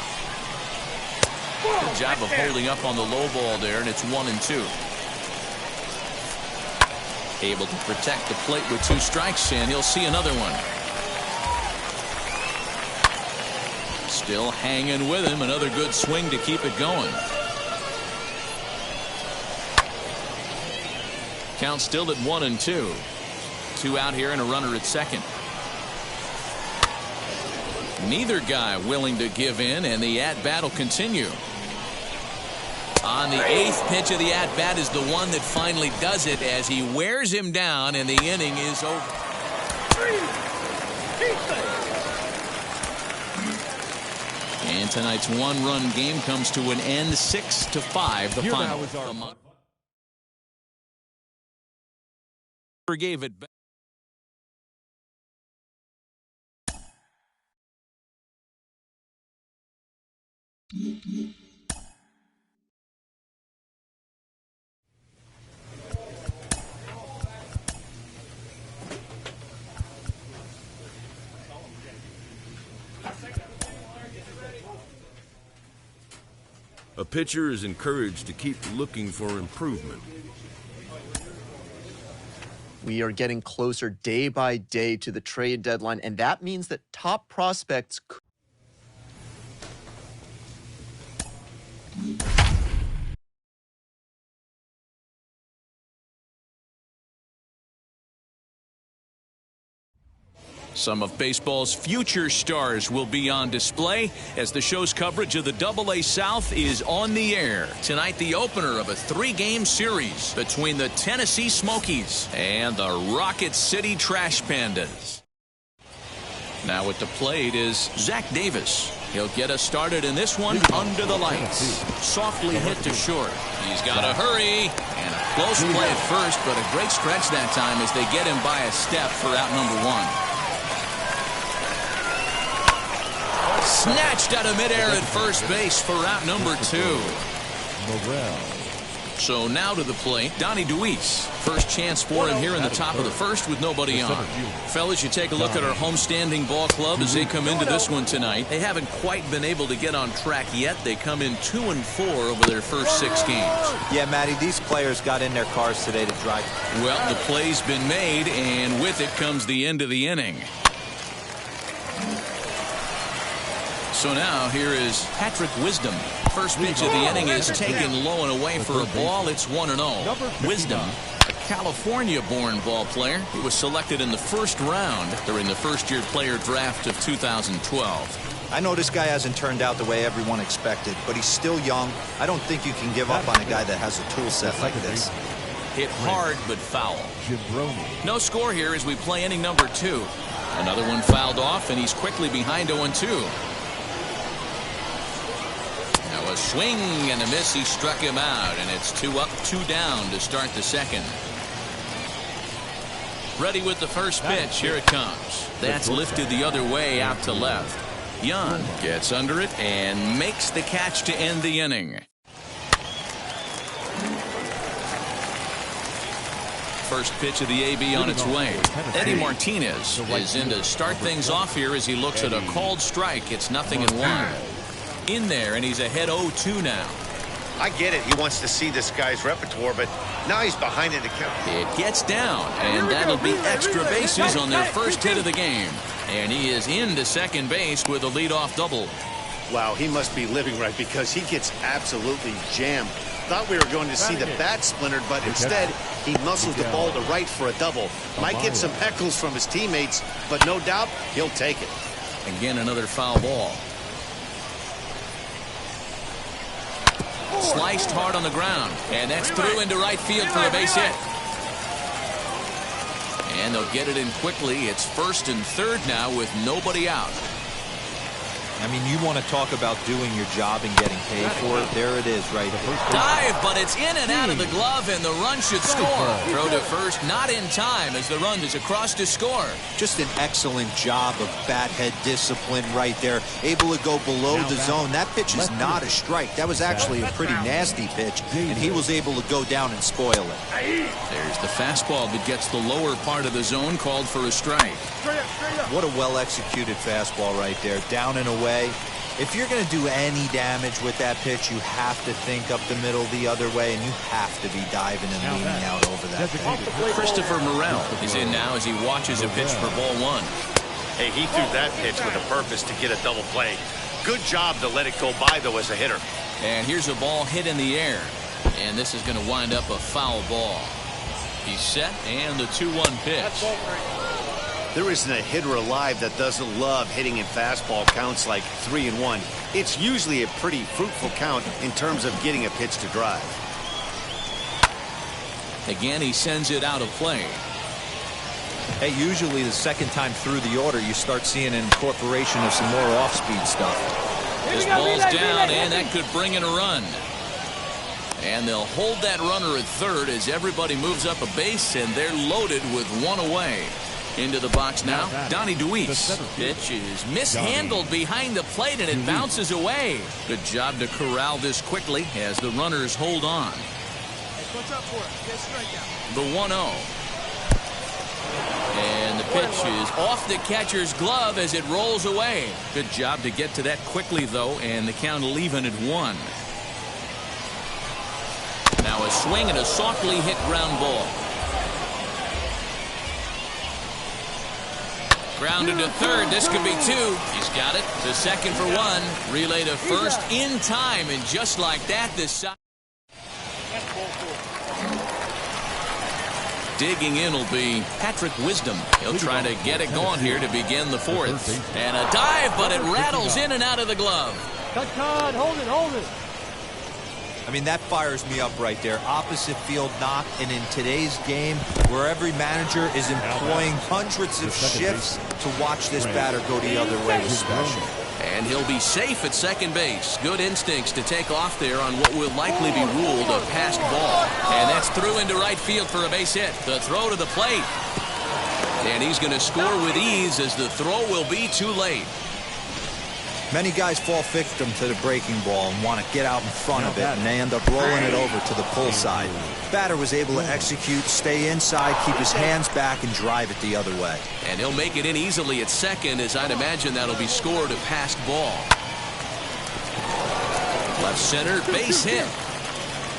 Good job of holding up on the low ball there, and it's 1-2. Able to protect the plate with 2 strikes, and he'll see another one. Still hanging with him. Another good swing to keep it going. Count still at 1-2. 2 out here and a runner at second. Neither guy willing to give in, and the at-bat will continue. On the 8th pitch of the at-bat is the one that finally does it as he wears him down, and the inning is over. And tonight's 1-run game comes to an end, 6-5, the final. Gave it back. A pitcher is encouraged to keep looking for improvement. We are getting closer day by day to the trade deadline, and that means that top prospects could. Some of baseball's future stars will be on display as the show's coverage of the Double-A South is on the air. Tonight, the opener of a 3-game series between the Tennessee Smokies and the Rocket City Trash Pandas. Now at the plate is Zach Davis. He'll get us started in this one under the lights. Softly hit to short. He's got to hurry. And a close play at first, but a great stretch that time as they get him by a step for out number 1. Snatched out of midair at first base for out number 2. Morel. So now to the plate, Donnie Deweese. First chance for him here in the top of the first with nobody on. Fellas, you take a look at our homestanding ball club as they come into this one tonight. They haven't quite been able to get on track yet. They come in 2-4 over their first 6 games. Yeah, Matty, these players got in their cars today to drive. Well, the play's been made, and with it comes the end of the inning. So now here is Patrick Wisdom. First pitch of the inning is taken low and away for a ball. It's 1-0. Wisdom, a California-born ball player. He was selected in the first round during the first-year player draft of 2012. I know this guy hasn't turned out the way everyone expected, but he's still young. I don't think you can give up on a guy that has a tool set like this. Hit hard but foul. No score here as we play inning number 2. Another one fouled off, and he's quickly behind 0-2. A swing and a miss. He struck him out, and it's 2 up, 2 down to start the second. Ready with the first pitch. Here it comes. That's lifted the other way out to left. Yan gets under it and makes the catch to end the inning. First pitch of the AB on its way. Eddie Martinez is in to start things off here as he looks at a called strike. It's 0-1. In there, and he's ahead 0-2 now. I get it. He wants to see this guy's repertoire, but now he's behind in the count. It gets down, and that'll be extra bases on their first hit of the game. And he is into second base with a leadoff double. Wow, he must be living right because he gets absolutely jammed. Thought we were going to see the bat splintered, but instead he muscles the ball to right for a double. Might get some heckles from his teammates, but no doubt he'll take it. Again, another foul ball. Sliced hard on the ground, and that's through into right field for a base hit. And they'll get it in quickly. It's first and third now with nobody out. I mean, you want to talk about doing your job and getting paid for it. There it is right there. Dive, but it's in and out of the glove, and the run should score. Throw to first, not in time as the run is across to score. Just an excellent job of bat head discipline right there. Able to go below the zone. That pitch is not a strike. That was actually a pretty nasty pitch, and he was able to go down and spoil it. There's the fastball that gets the lower part of the zone called for a strike. What a well-executed fastball right there. Down and away. If you're going to do any damage with that pitch, you have to think up the middle the other way, and you have to be diving and leaning out over that pitch. Christopher Morel is in now as he watches a pitch for ball 1. Hey, he threw that pitch with a purpose to get a double play. Good job to let it go by, though, as a hitter. And here's a ball hit in the air. And this is going to wind up a foul ball. He's set, and the 2-1 pitch. There isn't a hitter alive that doesn't love hitting in fastball counts like 3-1. It's usually a pretty fruitful count in terms of getting a pitch to drive. Again, he sends it out of play. Hey, usually the second time through the order, you start seeing an incorporation of some more off-speed stuff. This ball's down, and that could bring in a run. And they'll hold that runner at third as everybody moves up a base, and they're loaded with one away. Into the box now, Donnie DeWeese. Pitch is mishandled behind the plate, and it bounces away. Good job to corral this quickly as the runners hold on. The 1-0. And the pitch is off the catcher's glove as it rolls away. Good job to get to that quickly, though, and the count will even at 1. Now a swing and a softly hit ground ball. Grounded to third. This could be 2. He's got it. The second for 1. Relay to first in time, and just like that, this side. Digging in will be Patrick Wisdom. He'll try to get it going here to begin the 4th. And a dive, but it rattles in and out of the glove. Cut, hold it, hold it. I mean, that fires me up right there. Opposite field knock, and in today's game, where every manager is employing hundreds of shifts to watch this batter go the other way was special. And he'll be safe at second base. Good instincts to take off there on what will likely be ruled a passed ball. And that's through into right field for a base hit. The throw to the plate. And he's going to score with ease as the throw will be too late. Many guys fall victim to the breaking ball and want to get out in front of it, and they end up rolling it over to the pull side. Batter was able to execute, stay inside, keep his hands back, and drive it the other way. And he'll make it in easily at second, as I'd imagine that'll be scored a passed ball. Left center, base hit.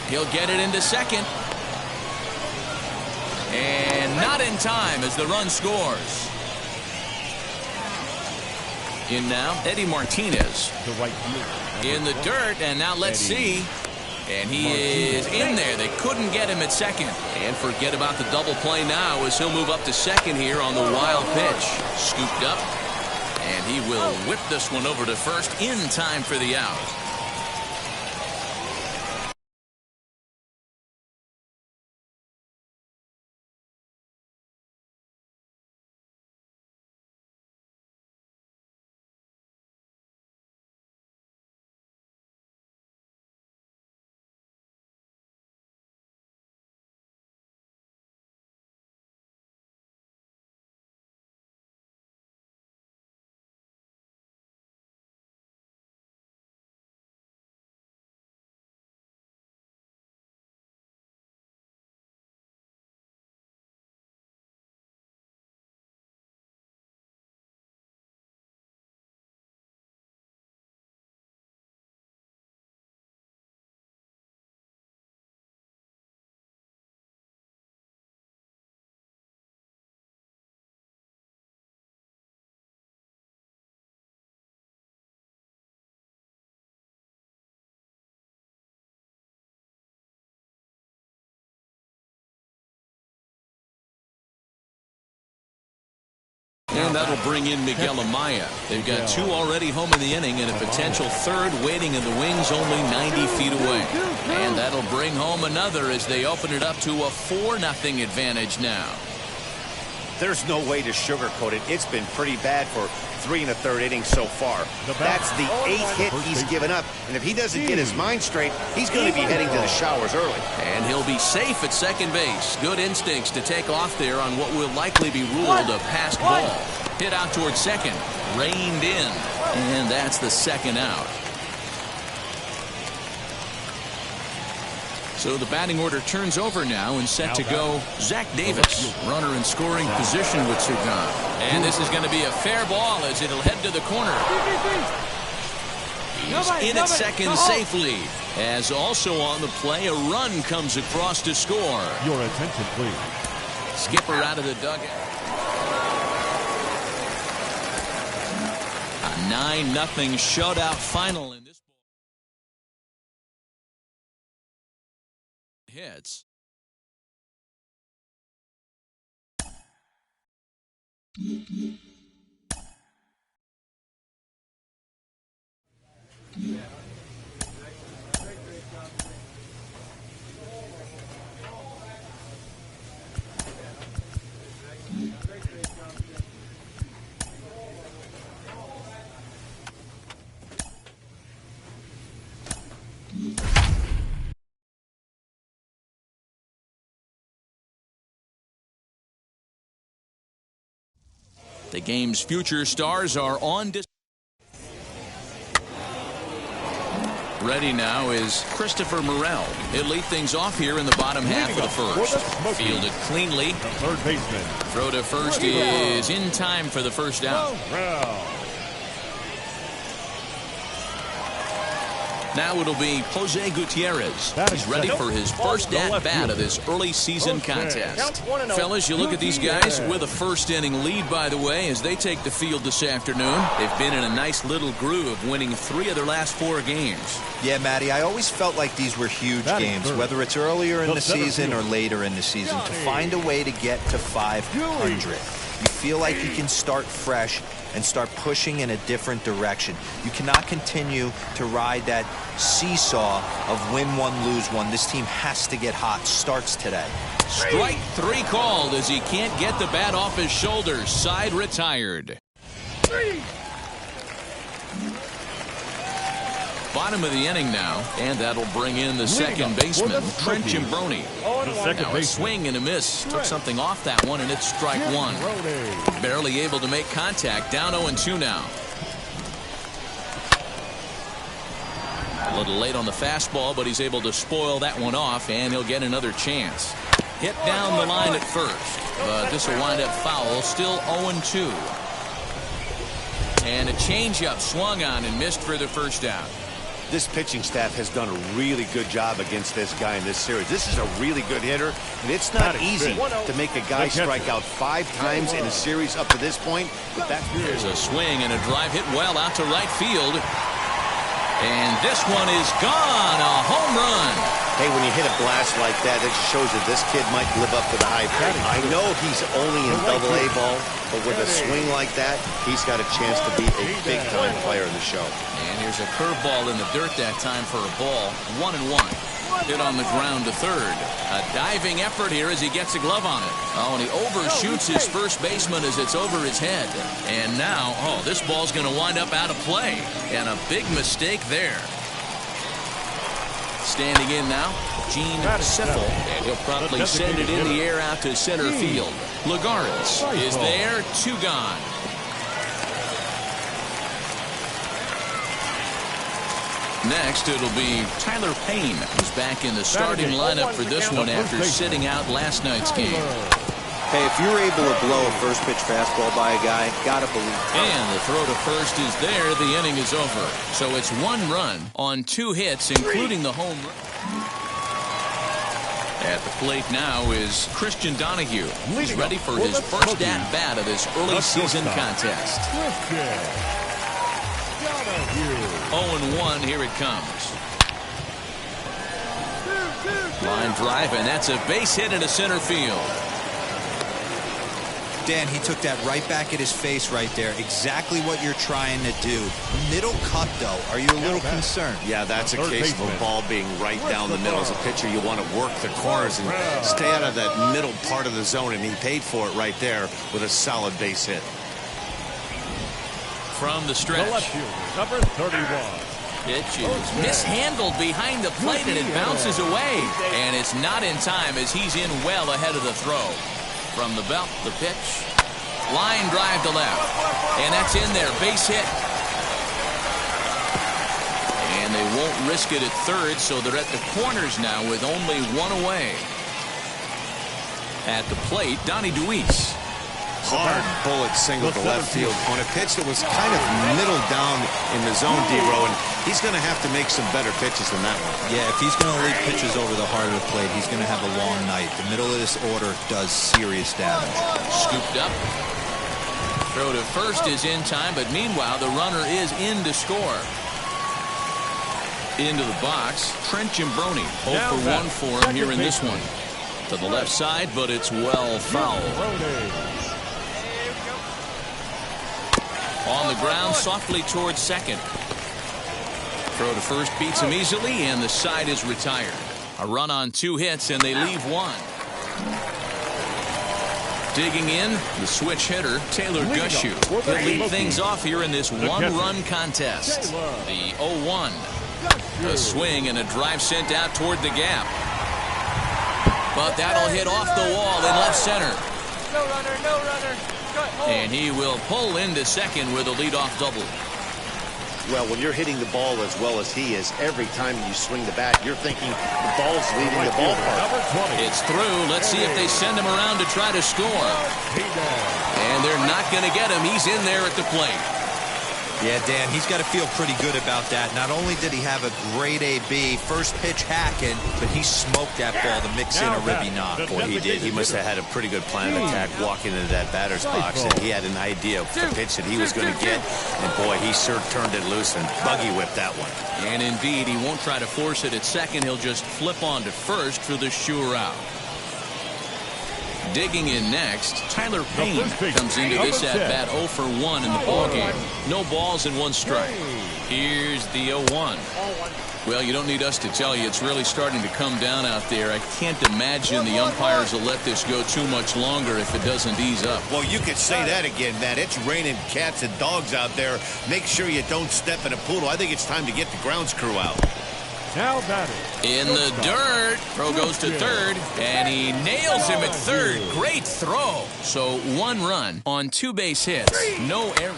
He'll get it into second. And not in time as the run scores. In now, Eddie Martinez. In the dirt, and now let's see. And he is in there. They couldn't get him at second. And forget about the double play now as he'll move up to second here on the wild pitch. Scooped up. And he will whip this one over to first in time for the out. And that'll bring in Miguel Amaya. They've got 2 already home in the inning and a potential 3rd waiting in the wings only 90 feet away. And that'll bring home another as they open it up to a 4-0 advantage now. There's no way to sugarcoat it. It's been pretty bad for 3 1/3 innings so far. That's the 8th hit he's given up. And if he doesn't get his mind straight, he's going to be heading to the showers early. And he'll be safe at second base. Good instincts to take off there on what will likely be ruled a passed ball. Hit out towards second. Reined in. And that's the second out. So the batting order turns over now and set to go Zach Davis. Runner in scoring position with Sergan. And this is going to be a fair ball as it'll head to the corner. He's in at second safely. As also on the play, a run comes across to score. Your attention, please. Skipper out of the dugout. A 9-0 shutout final in this hits. The game's future stars are on display. Ready now is Christopher Morel. He'll lead things off here in the bottom half of the first. Fielded cleanly. Third baseman. Throw to first is in time for the first out. Now it'll be Jose Gutierrez. He's ready for his first at-bat of this early season contest. Fellas, you look at these guys with a first-inning lead, by the way, as they take the field this afternoon. They've been in a nice little groove, winning 3 of their last 4 games. Yeah, Matty, I always felt like these were huge games, whether it's earlier in the season or later in the season, to find a way to get to 500. You feel like you can start fresh and start pushing in a different direction. You cannot continue to ride that seesaw of win one, lose one. This team has to get hot. Starts today. Strike 3 called as he can't get the bat off his shoulders. Side retired. Bottom of the inning now, and that'll bring in the second baseman, Trent Jimbroni. Now a swing and a miss. Took something off that one, and it's strike 1. Barely able to make contact. Down 0-2 now. A little late on the fastball, but he's able to spoil that one off, and he'll get another chance. Hit down the line at first, but this will wind up foul. Still 0-2. And a changeup swung on and missed for the first out. This pitching staff has done a really good job against this guy in this series. This is a really good hitter, and it's not easy to make a guy strike out 5 times in a series up to this point. But there's a swing and a drive hit well out to right field. And this one is gone. A home run. Hey, when you hit a blast like that, it just shows that this kid might live up to the hype. I know he's only in Double-A ball, but with a swing like that, he's got a chance to be a big-time player in the show. And here's a curveball in the dirt that time for a ball. 1-1. Hit on the ground to third. A diving effort here as he gets a glove on it. Oh, and he overshoots his first baseman as it's over his head. And now, this ball's going to wind up out of play. And a big mistake there. Standing in now, Gene Siffel, and he'll promptly send it in the air out to center field. Lagares is there, 2 gone. Next, it'll be Tyler Payne, who's back in the starting lineup for this one after sitting out last night's game. Hey, if you're able to blow a first pitch fastball by a guy, gotta believe. And the throw to first is there. The inning is over. So it's 1 run on 2 hits, including the home run. At the plate now is Christian Donahue. He's ready for his first at-bat of this early season contest. 0-1, here it comes. Line drive, and that's a base hit into center field. Dan, he took that right back at his face right there. Exactly what you're trying to do. Middle cut, though. Are you a little concerned? Yeah, that's a case of a ball being right down the middle. As a pitcher, you want to work the corners and stay out of that middle part of the zone, and he paid for it right there with a solid base hit. From the stretch. Number 31. Pitch is mishandled behind the plate, and it bounces away. And it's not in time as he's in well ahead of the throw. From the belt, the pitch. Line drive to left. And that's in there. Base hit. And they won't risk it at third, so they're at the corners now with only 1 away. At the plate, Donnie Deweese. Hard bullet single to left field on a pitch that was kind of middle down in the zone, D-Row, and he's going to have to make some better pitches than that one. Yeah, if he's going to lead pitches over the heart of the plate, he's going to have a long night. The middle of this order does serious damage. Scooped up. Throw to first is in time, but meanwhile, the runner is in to score. Into the box, Trent Jimbroni. 0 for 1 for him here in this one. To the left side, but it's well fouled. On the ground, softly towards second. Throw to first beats him easily, and the side is retired. A run on 2 hits, and they leave 1. Digging in, the switch hitter, Taylor Gushue. He'll lead things off here in this 1-run contest. The 0-1. A swing and a drive sent out toward the gap. But that'll hit off the wall in left center. No runner, no runner. And he will pull into second with a leadoff double. Well, when you're hitting the ball as well as he is, every time you swing the bat, you're thinking the ball's leaving the ballpark. It's through. Let's see if they send him around to try to score. And they're not going to get him. He's in there at the plate. Yeah, Dan, he's got to feel pretty good about that. Not only did he have a great AB, first pitch hacking, but he smoked that ball to mix in a ribby knock. Boy, he did. He must have had a pretty good plan of attack walking into that batter's box, and he had an idea of the pitch that he was going to get. And boy, he sure turned it loose and buggy whipped that one. And indeed, he won't try to force it at second. He'll just flip on to first for the sure out. Digging in next, Tyler Payne comes into this at-bat 0 for 1 in the ballgame. No balls and 1 strike. Here's the 0-1. Well, you don't need us to tell you, it's really starting to come down out there. I can't imagine the umpires will let this go too much longer if it doesn't ease up. Well, you could say that again, Matt. It's raining cats and dogs out there. Make sure you don't step in a poodle. I think it's time to get the grounds crew out. Now batting. In the dirt. Throw goes to third, and he nails him at third. Great throw. So 1 run on 2 base hits. No error.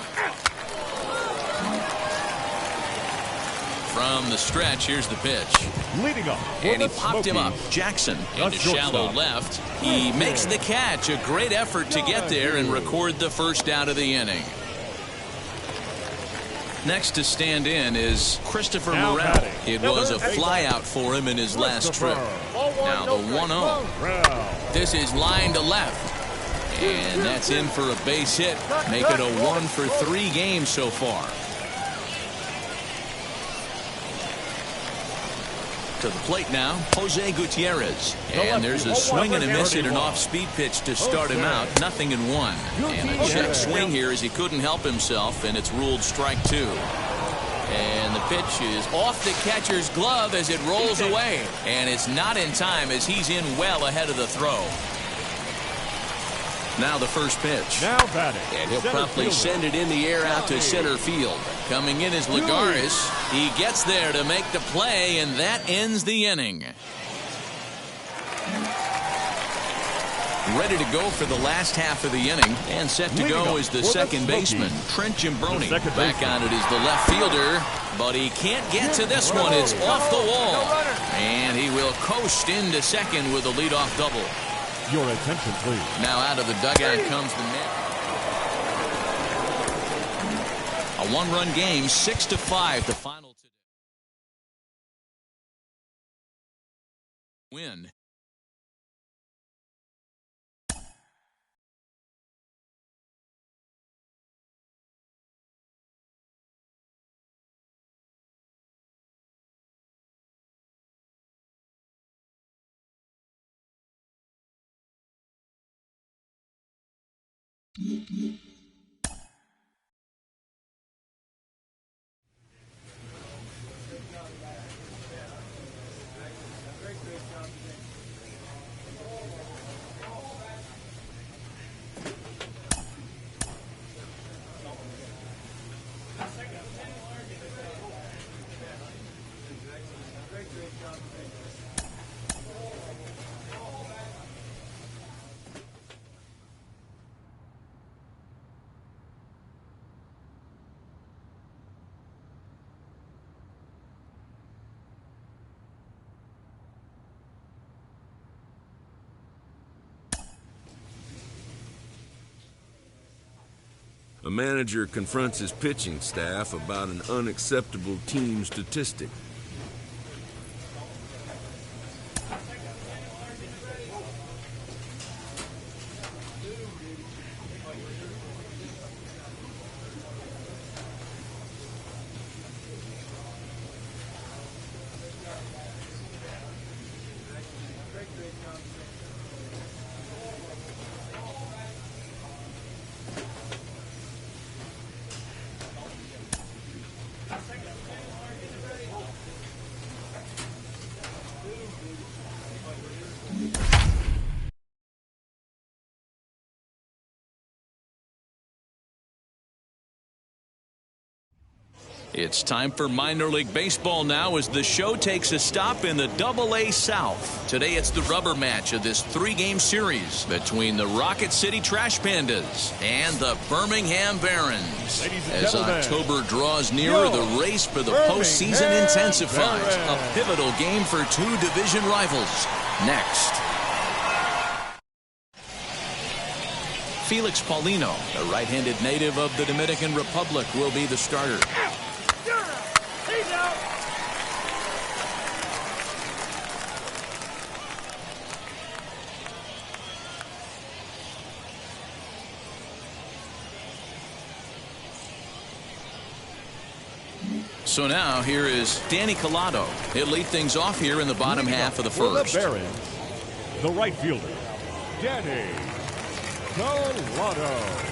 From the stretch, here's the pitch. Leading up. And he popped him up. Jackson into shallow left. He makes the catch. A great effort to get there and record the first out of the inning. Next to stand in is Christopher Morel. It was a flyout for him in his last trip. Now the 1-0. This is line to left. And that's in for a base hit. Make it a 1 for 3 games so far. To the plate now, Jose Gutierrez. And there's a swing and a miss at an off-speed pitch to start him out. 0-1. And a check swing here as he couldn't help himself, and it's ruled strike 2. And the pitch is off the catcher's glove as it rolls away. And it's not in time as he's in well ahead of the throw. Now the first pitch. Now batting. And he'll promptly send it in the air out to center field. Coming in is Lagares. He gets there to make the play, and that ends the inning. Ready to go for the last half of the inning, and set to go is the second baseman, Trent Gimbroni. Back on it is the left fielder, but he can't get to this one. It's off the wall. And he will coast into second with a leadoff double. Your attention, please. Now out of the dugout comes the man. A 1-run game, 6-5, the final today. Win. A manager confronts his pitching staff about an unacceptable team statistic. It's time for minor league baseball now as the show takes a stop in the Double-A South. Today it's the rubber match of this 3-game series between the Rocket City Trash Pandas and the Birmingham Barons. As October draws nearer, the race for the postseason intensifies. A pivotal game for two division rivals. Next. Felix Paulino, a right-handed native of the Dominican Republic, will be the starter. So now here is Danny Collado. He'll lead things off here in the bottom half of the first. For the Barons, the right fielder, Danny Collado.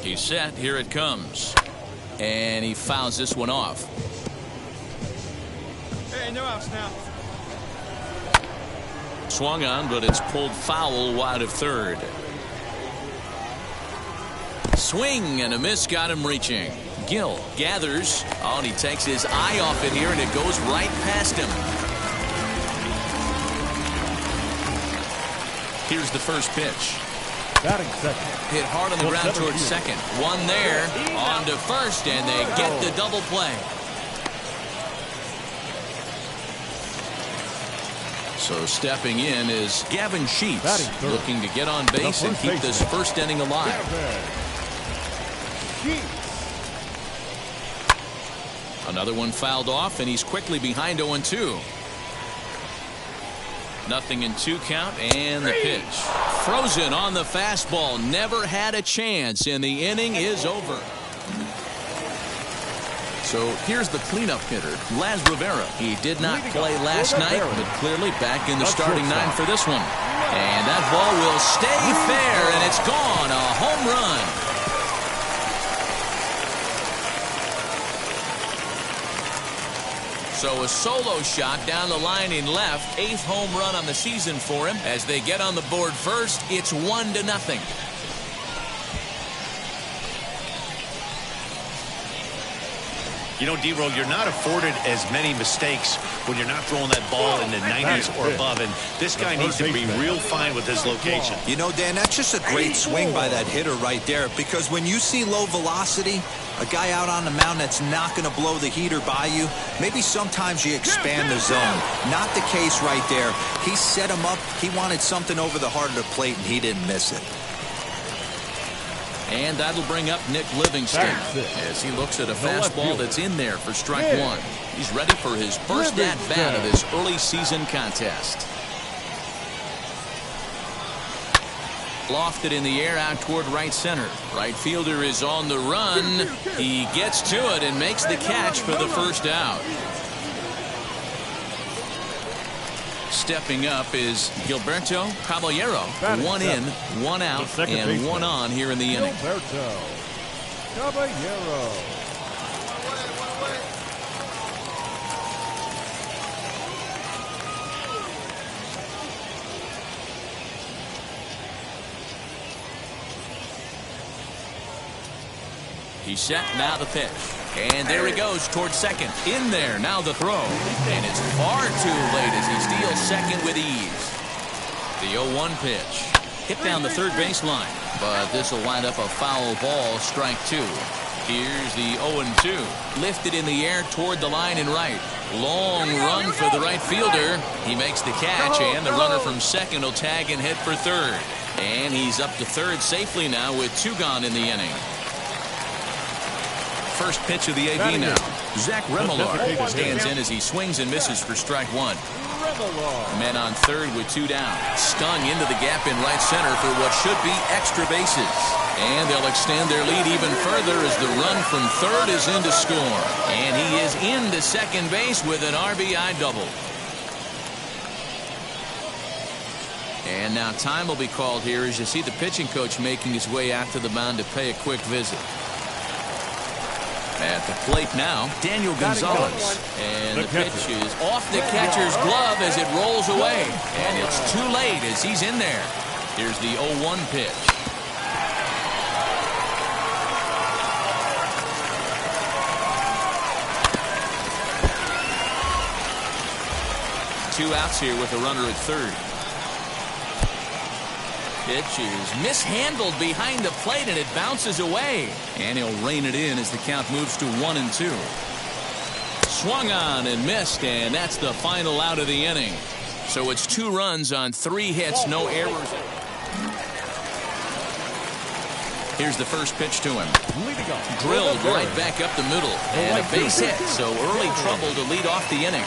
He's set. Here it comes. And he fouls this one off. Hey, no outs now. Swung on, but it's pulled foul wide of third. Swing and a miss got him reaching. Gill gathers. Oh, and he takes his eye off it here, and it goes right past him. Here's the first pitch. Batting second. Hit hard on the ground towards second. One there. On to first, and they get the double play. So stepping in is Gavin Sheets, looking to get on base and keep this first inning alive. Another one fouled off, and he's quickly behind 0-2. Nothing in 2 count, and the pitch. Frozen on the fastball. Never had a chance, and the inning is over. So here's the cleanup hitter, Laz Rivera. He did not play last night, but clearly back in the starting 9 for this one. And that ball will stay fair, and it's gone. A home run. So a solo shot down the line in left. 8th home run on the season for him. As they get on the board first, it's 1-0. You know, D-Roll, you're not afforded as many mistakes when you're not throwing that ball in the 90s or above, and this guy needs to be real fine with his location. You know, Dan, that's just a great swing by that hitter right there, because when you see low velocity, a guy out on the mound that's not going to blow the heater by you, maybe sometimes you expand the zone. Not the case right there. He set him up. He wanted something over the heart of the plate, and he didn't miss it. And that'll bring up Nick Livingston as he looks at a fastball that's in there for strike 1. He's ready for his first at-bat of this early season contest. Lofted in the air out toward right center. Right fielder is on the run. He gets to it and makes the catch for the first out. Stepping up is Gilberto Caballero. 1 in, 1 out, and 1 on here in the inning. Gilberto Caballero. He's set, now the pitch. And there he goes towards second. In there, now the throw. And it's far too late as he steals second with ease. The 0-1 pitch. Hit down the third baseline. But this will wind up a foul ball, strike 2. Here's the 0-2. Lifted in the air toward the line and right. Long run for the right fielder. He makes the catch, and the runner from second will tag and head for third. And he's up to third safely now with 2 gone in the inning. First pitch of the AB now. Zach Remillard stands in as he swings and misses for strike 1. Men on third with 2 down. Stung into the gap in right center for what should be extra bases. And they'll extend their lead even further as the run from third is in to score. And he is into second base with an RBI double. And now time will be called here as you see the pitching coach making his way out to the mound to pay a quick visit. At the plate now, Daniel Gonzalez. And the pitch is off the catcher's glove as it rolls away. And it's too late as he's in there. Here's the 0-1 pitch. Two outs here with a runner at third. Pitch is mishandled behind the plate, and it bounces away. And he'll rein it in as the count moves to 1-2. Swung on and missed, and that's the final out of the inning. So it's 2 runs on 3 hits, no errors. Here's the first pitch to him. Drilled right back up the middle, and a base hit. So early trouble to lead off the inning.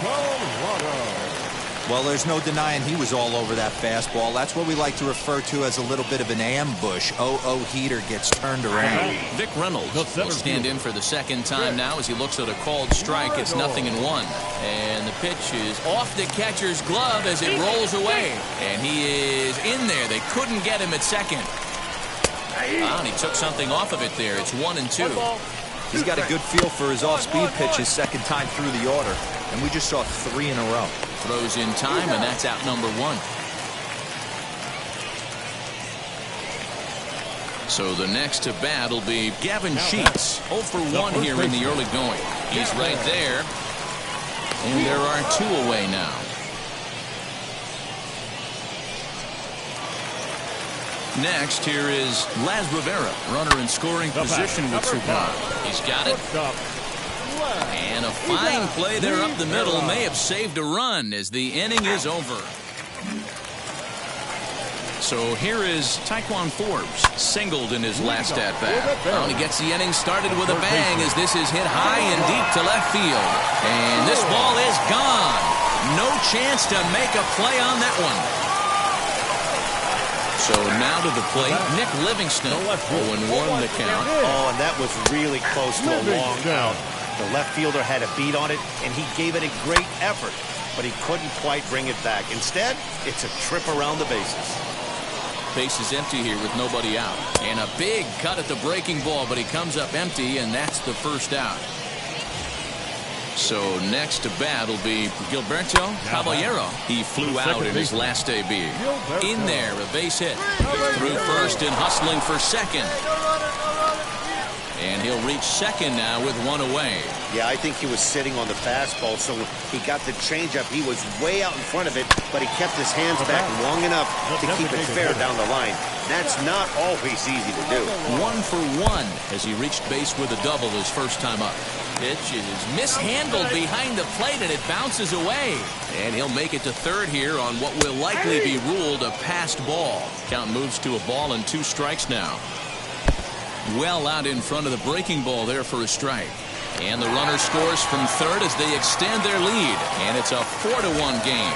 Well, there's no denying he was all over that fastball. That's what we like to refer to as a little bit of an ambush. 0-0 heater gets turned around. Vic Reynolds will stand in for the second time now as he looks at a called strike. It's 0-1. And the pitch is off the catcher's glove as it rolls away. And he is in there. They couldn't get him at second. And he took something off of it there. It's 1-2. He's got a good feel for his off-speed pitches second time through the order. And we just saw 3 in a row. Throws in time, and that's out number 1. So the next to bat will be Gavin Sheets. 0 for 1 here in the early going. He's right there. And there are 2 away now. Next, here is Laz Rivera, runner in scoring position with Trupon. He's got it. And a fine play there up the middle may have saved a run as the inning is over. So here is Taekwon Forbes, singled in his last at-bat. Well, he gets the inning started with a bang as this is hit high and deep to left field. And this ball is gone. No chance to make a play on that one. So now to the plate, Nick Livingston. 0-1 the count. Oh, and that was really close to a long out. The left fielder had a beat on it, and he gave it a great effort, but he couldn't quite bring it back. Instead, it's a trip around the bases. Base is empty here with nobody out. And a big cut at the breaking ball, but he comes up empty, and that's the first out. So next to bat will be Gilberto Caballero. He flew out in his last debut. In there, a base hit. Through first and hustling for second. And he'll reach second now with 1 away. Yeah, I think he was sitting on the fastball, so he got the changeup. He was way out in front of it, but he kept his hands back long enough to keep it fair down the line. That's not always easy to do. 1 for 1 as he reached base with a double his first time up. Pitch is mishandled behind the plate, and it bounces away. And he'll make it to third here on what will likely be ruled a passed ball. Count moves to a ball and 2 strikes now. Well out in front of the breaking ball there for a strike. And the runner scores from third as they extend their lead. And it's a 4-1 game.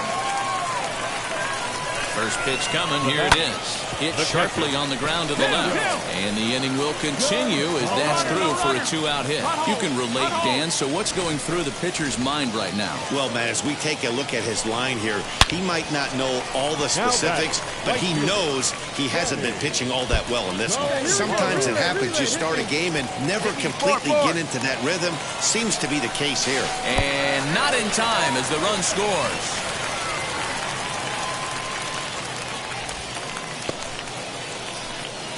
First pitch coming. Here it is. Hit sharply on the ground to the left. And the inning will continue as that's through for a 2-out hit. You can relate, Dan. So what's going through the pitcher's mind right now? Well, man, as we take a look at his line here, he might not know all the specifics, but he knows he hasn't been pitching all that well in this one. Sometimes it happens. You start a game and never completely get into that rhythm. Seems to be the case here. And not in time as the run scores.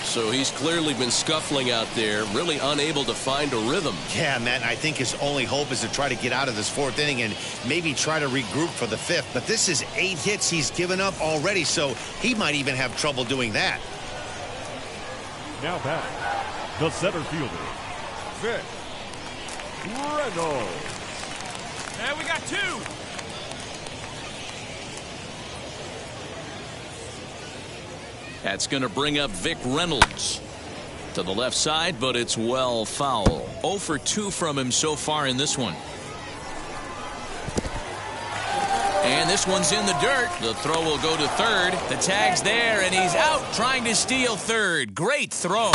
So he's clearly been scuffling out there, really unable to find a rhythm. Yeah, man, I think his only hope is to try to get out of this 4th inning and maybe try to regroup for the 5th. But this is 8 hits he's given up already, so he might even have trouble doing that. Now back, the center fielder, Vic Reynolds. And we got 2. That's going to bring up Vic Reynolds to the left side, but it's well foul. 0 for 2 from him so far in this one. And this one's in the dirt. The throw will go to third. The tag's there, and he's out trying to steal third. Great throw.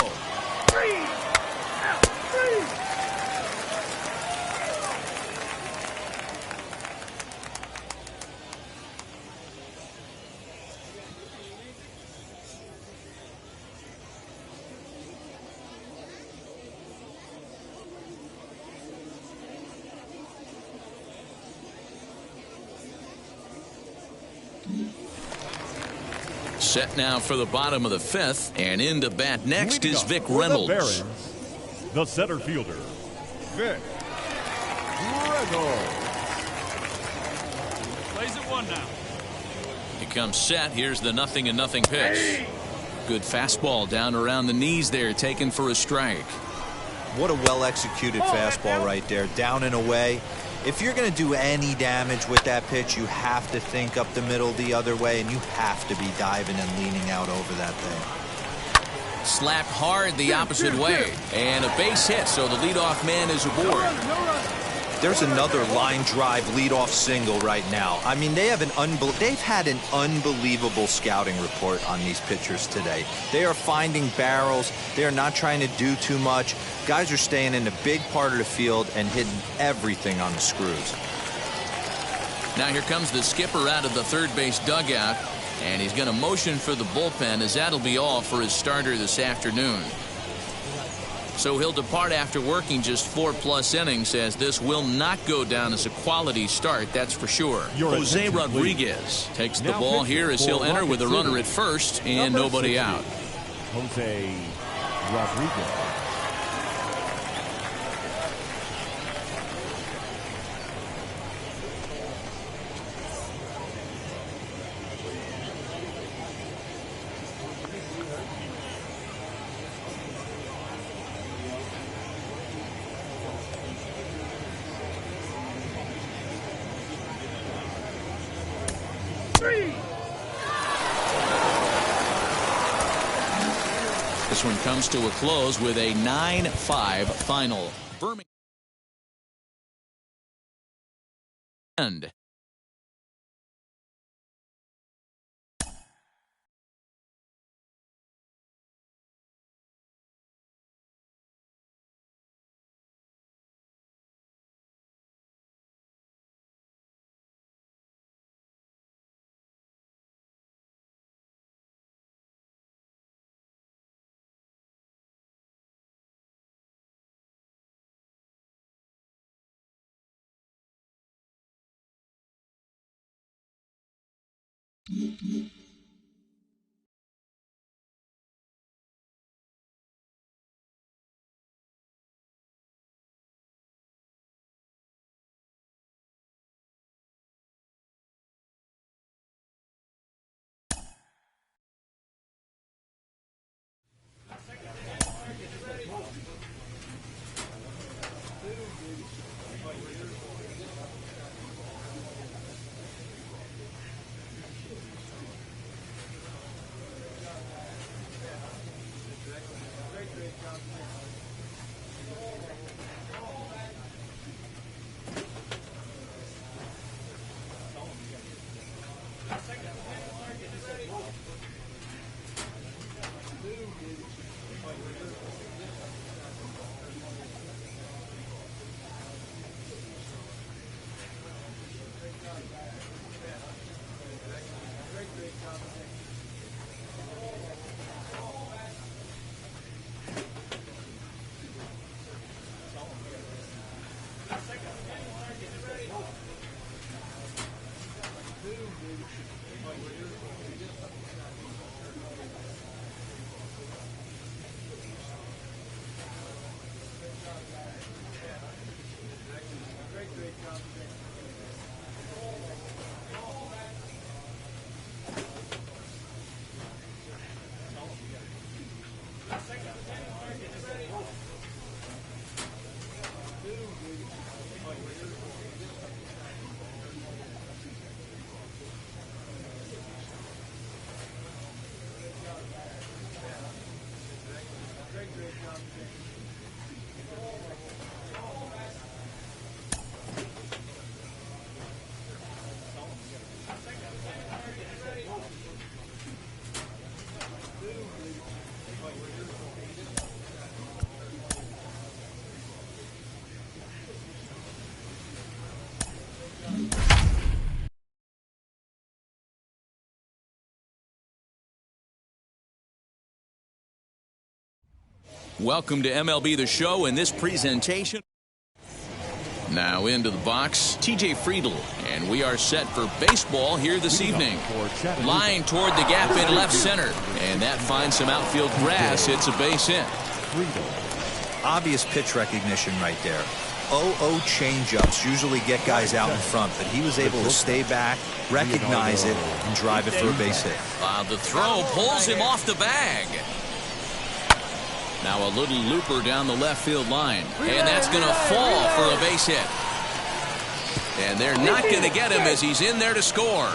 Set now for the bottom of the fifth, and in to bat next is Vic Reynolds. The center fielder, Vic Reynolds. Plays at 1 now. He comes set. Here's the 0-0 pitch. Good fastball down around the knees there, taken for a strike. What a well-executed fastball right there, down and away. If you're going to do any damage with that pitch, you have to think up the middle the other way, and you have to be diving and leaning out over that thing. Slapped hard the opposite way, and a base hit, so the leadoff man is aboard. There's another line drive leadoff single right now. I mean, they've had an unbelievable scouting report on these pitchers today. They are finding barrels. They are not trying to do too much. Guys are staying in a big part of the field and hitting everything on the screws. Now here comes the skipper out of the third base dugout, and he's going to motion for the bullpen, as that'll be all for his starter this afternoon. So he'll depart after working just 4+ innings, as this will not go down as a quality start, that's for sure. Jose Rodriguez takes the ball here as he'll enter with a runner at first and nobody out. Jose Rodriguez. This one comes to a close with a 9-5 final. Birmingham. End. Welcome to MLB The Show. In this presentation, Now into the box, TJ Friedl, and we are set for baseball here this evening. Line toward the gap in left center, and that finds some outfield grass. It's a base hit. Obvious pitch recognition right there. 0-0 changeups usually get guys out in front, but he was able to stay back, recognize it, and drive it for a base hit. The throw pulls him off the bag. Now a little looper down the left field line, and that's going to fall for a base hit. And they're not going to get him as he's in there to score.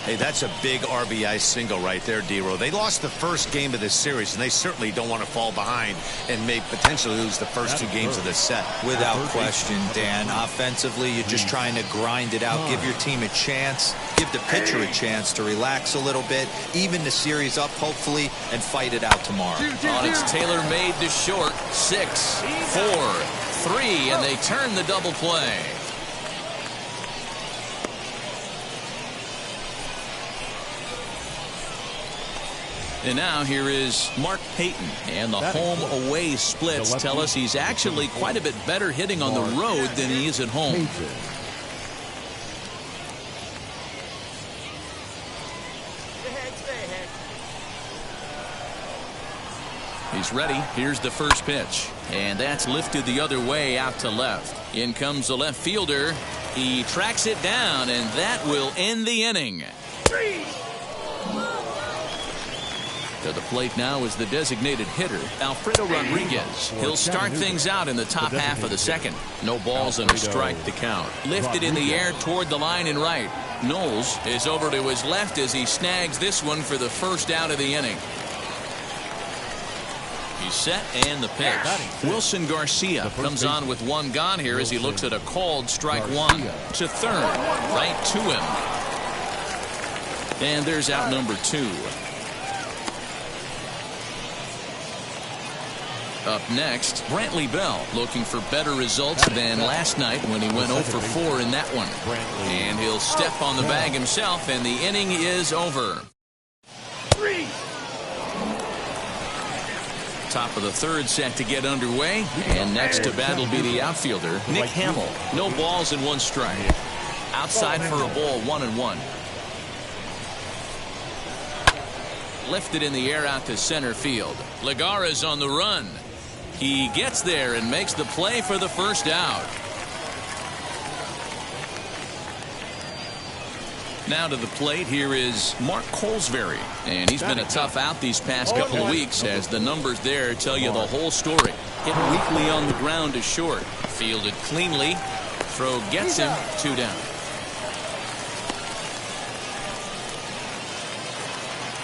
Hey, that's a big RBI single right there, D-Row. They lost the first game of this series, and they certainly don't want to fall behind and may potentially lose the first 2 games of this set. Without question, Dan. Offensively, you're just trying to grind it out, give your team a chance, give the pitcher a chance to relax a little bit, even the series up, hopefully, and fight it out tomorrow. On it's Taylor made to short. 6, 4, 3, and they turn the double play. And now here is Mark Payton, and the home-away splits tell us he's actually quite a bit better hitting on the road than he is at home. He's ready. Here's the first pitch, and that's lifted the other way out to left. In comes the left fielder. He tracks it down, and that will end the inning. To the plate now is the designated hitter, Alfredo Rodriguez. He'll start things out in the top half of the second. No balls and a strike to count. Lifted in the air toward the line and right. Knowles is over to his left as he snags this one for the first out of the inning. He's set, and the pitch. Wilson Garcia comes on with 1 gone here as he looks at a called strike 1. To third, right to him. And there's out number 2. Up next, Brantley Bell looking for better results than last night when he went 0 for 4 in that one. And he'll step on the bag himself, and the inning is over. Top of the third set to get underway, and next to bat will be the outfielder, Nick Hamill. No balls and 1 strike. Outside for a ball, 1-1. Lifted in the air out to center field. Lagares on the run. He gets there and makes the play for the first out. Now to the plate, here is Mark Colesbury, and he's been a tough out these past couple of weeks as the numbers there tell you the whole story. Hit weakly on the ground to short. Fielded cleanly. Throw gets him. 2 down.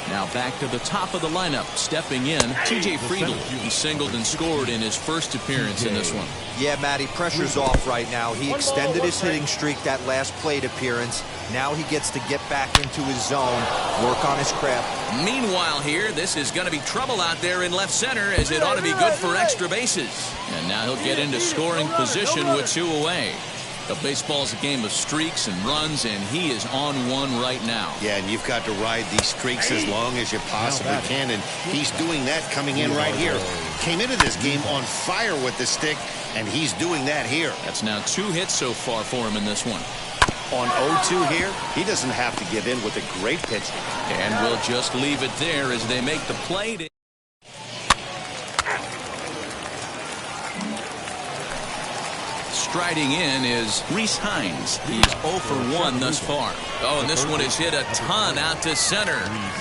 Now back to the top of the lineup. Stepping in, TJ Friedl. He singled and scored in his first appearance in this one. Yeah, Matty, pressure's off right now. He extended his hitting streak that last plate appearance. Now he gets to get back into his zone, work on his craft. Meanwhile here, this is going to be trouble out there in left center as it ought to be good for extra bases. And now he'll get into scoring position with 2 away. The baseball's a game of streaks and runs, and he is on one right now. Yeah, and you've got to ride these streaks as long as you possibly can, and he's doing that coming in right here. Came into this game on fire with the stick, and he's doing that here. That's now 2 hits so far for him in this one. On 0-2 here, he doesn't have to give in with a great pitch. And we'll just leave it there as they make the play. Striding in is Rhys Hines. He's 0 for 1 thus far. Oh, and this one is hit a ton out to center.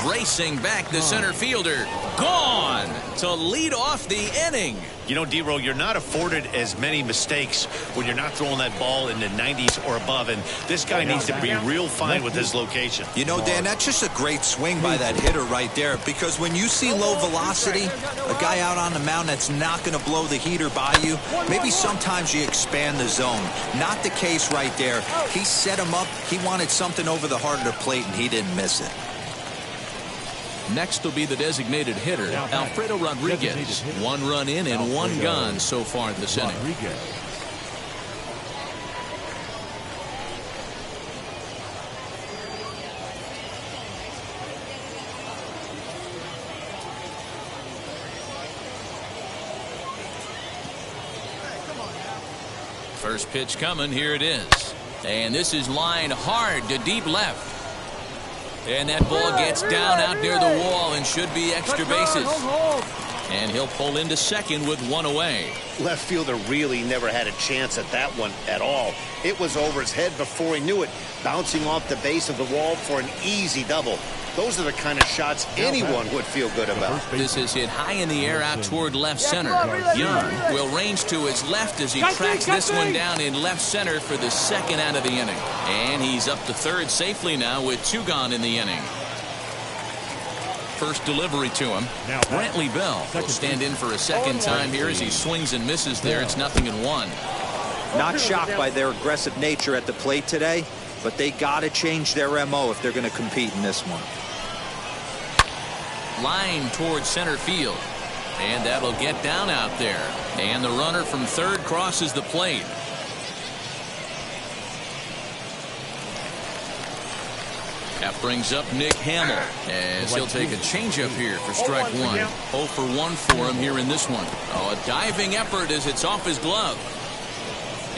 Racing back the center fielder. Gone to lead off the inning. You know, D-Row, you're not afforded as many mistakes when you're not throwing that ball in the 90s or above, and this guy needs to be real fine with his location. You know, Dan, that's just a great swing by that hitter right there, because when you see low velocity, a guy out on the mound that's not going to blow the heater by you, maybe sometimes you expand the zone. Not the case right there. He set him up. He wanted something over the heart of the plate, and he didn't miss it. Next will be the designated hitter, Alfredo Rodriguez. 1 run in and 1 gone so far this inning. First pitch coming. Here it is. And this is lined hard to deep left. And that ball gets down out near the wall and should be extra bases. And he'll pull into second with one away. Left fielder really never had a chance at that one at all. It was over his head before he knew it, bouncing off the base of the wall for an easy double. Those are the kind of shots anyone would feel good about. This is hit high in the air out toward left center. Young will range to his left as he tracks this one down in left center for the second out of the inning. And he's up to third safely now with 2 gone in the inning. First delivery to him. Brantley Bell will stand in for a second time here as he swings and misses there. It's 0-1. Not shocked by their aggressive nature at the plate today, but they got to change their MO if they're going to compete in this one. Line towards center field. And that'll get down out there. And the runner from third crosses the plate. That brings up Nick Hamill as he'll take a changeup here for strike 1. 0 for 1 for him here in this one. Oh, a diving effort as it's off his glove.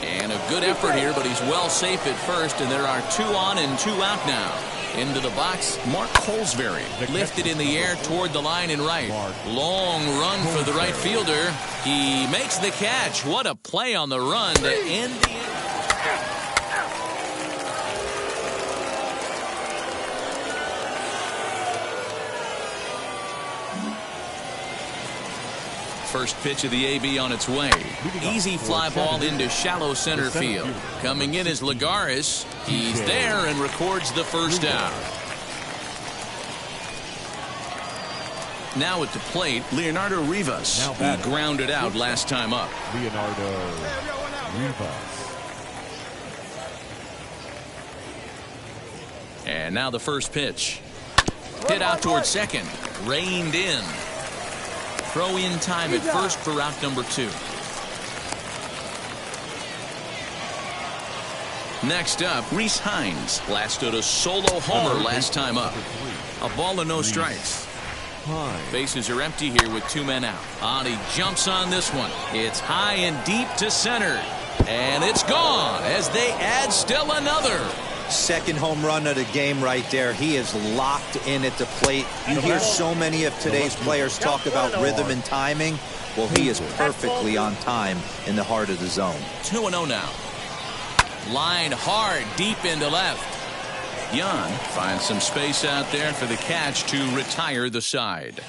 And a good effort here, but he's well safe at first, and there are 2 on and 2 out now. Into the box, Mark Colesbury lifted in the air toward the line and right. Long run for the right fielder. He makes the catch. What a play on the run to end the inning. First pitch of the AB on its way. Easy fly ball into shallow center field. Coming in is Lagares. He's there and records the first out. Now at the plate, Leonardo Rivas. He grounded out last time up. Leonardo Rivas. And now the first pitch. Hit out towards second. Reined in. Throw in time at first for out number 2. Next up, Rhys Hines blasted a solo homer last time up. A ball and no strikes. Bases are empty here with 2 men out. He jumps on this one. It's high and deep to center. And it's gone as they add still another. Second home run of the game right there. He is locked in at the plate. You hear so many of today's players talk about rhythm and timing. Well, he is perfectly on time in the heart of the zone. 2-0 now. Line hard deep into left. Young finds some space out there for the catch to retire the side.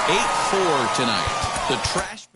8-4 tonight. The trash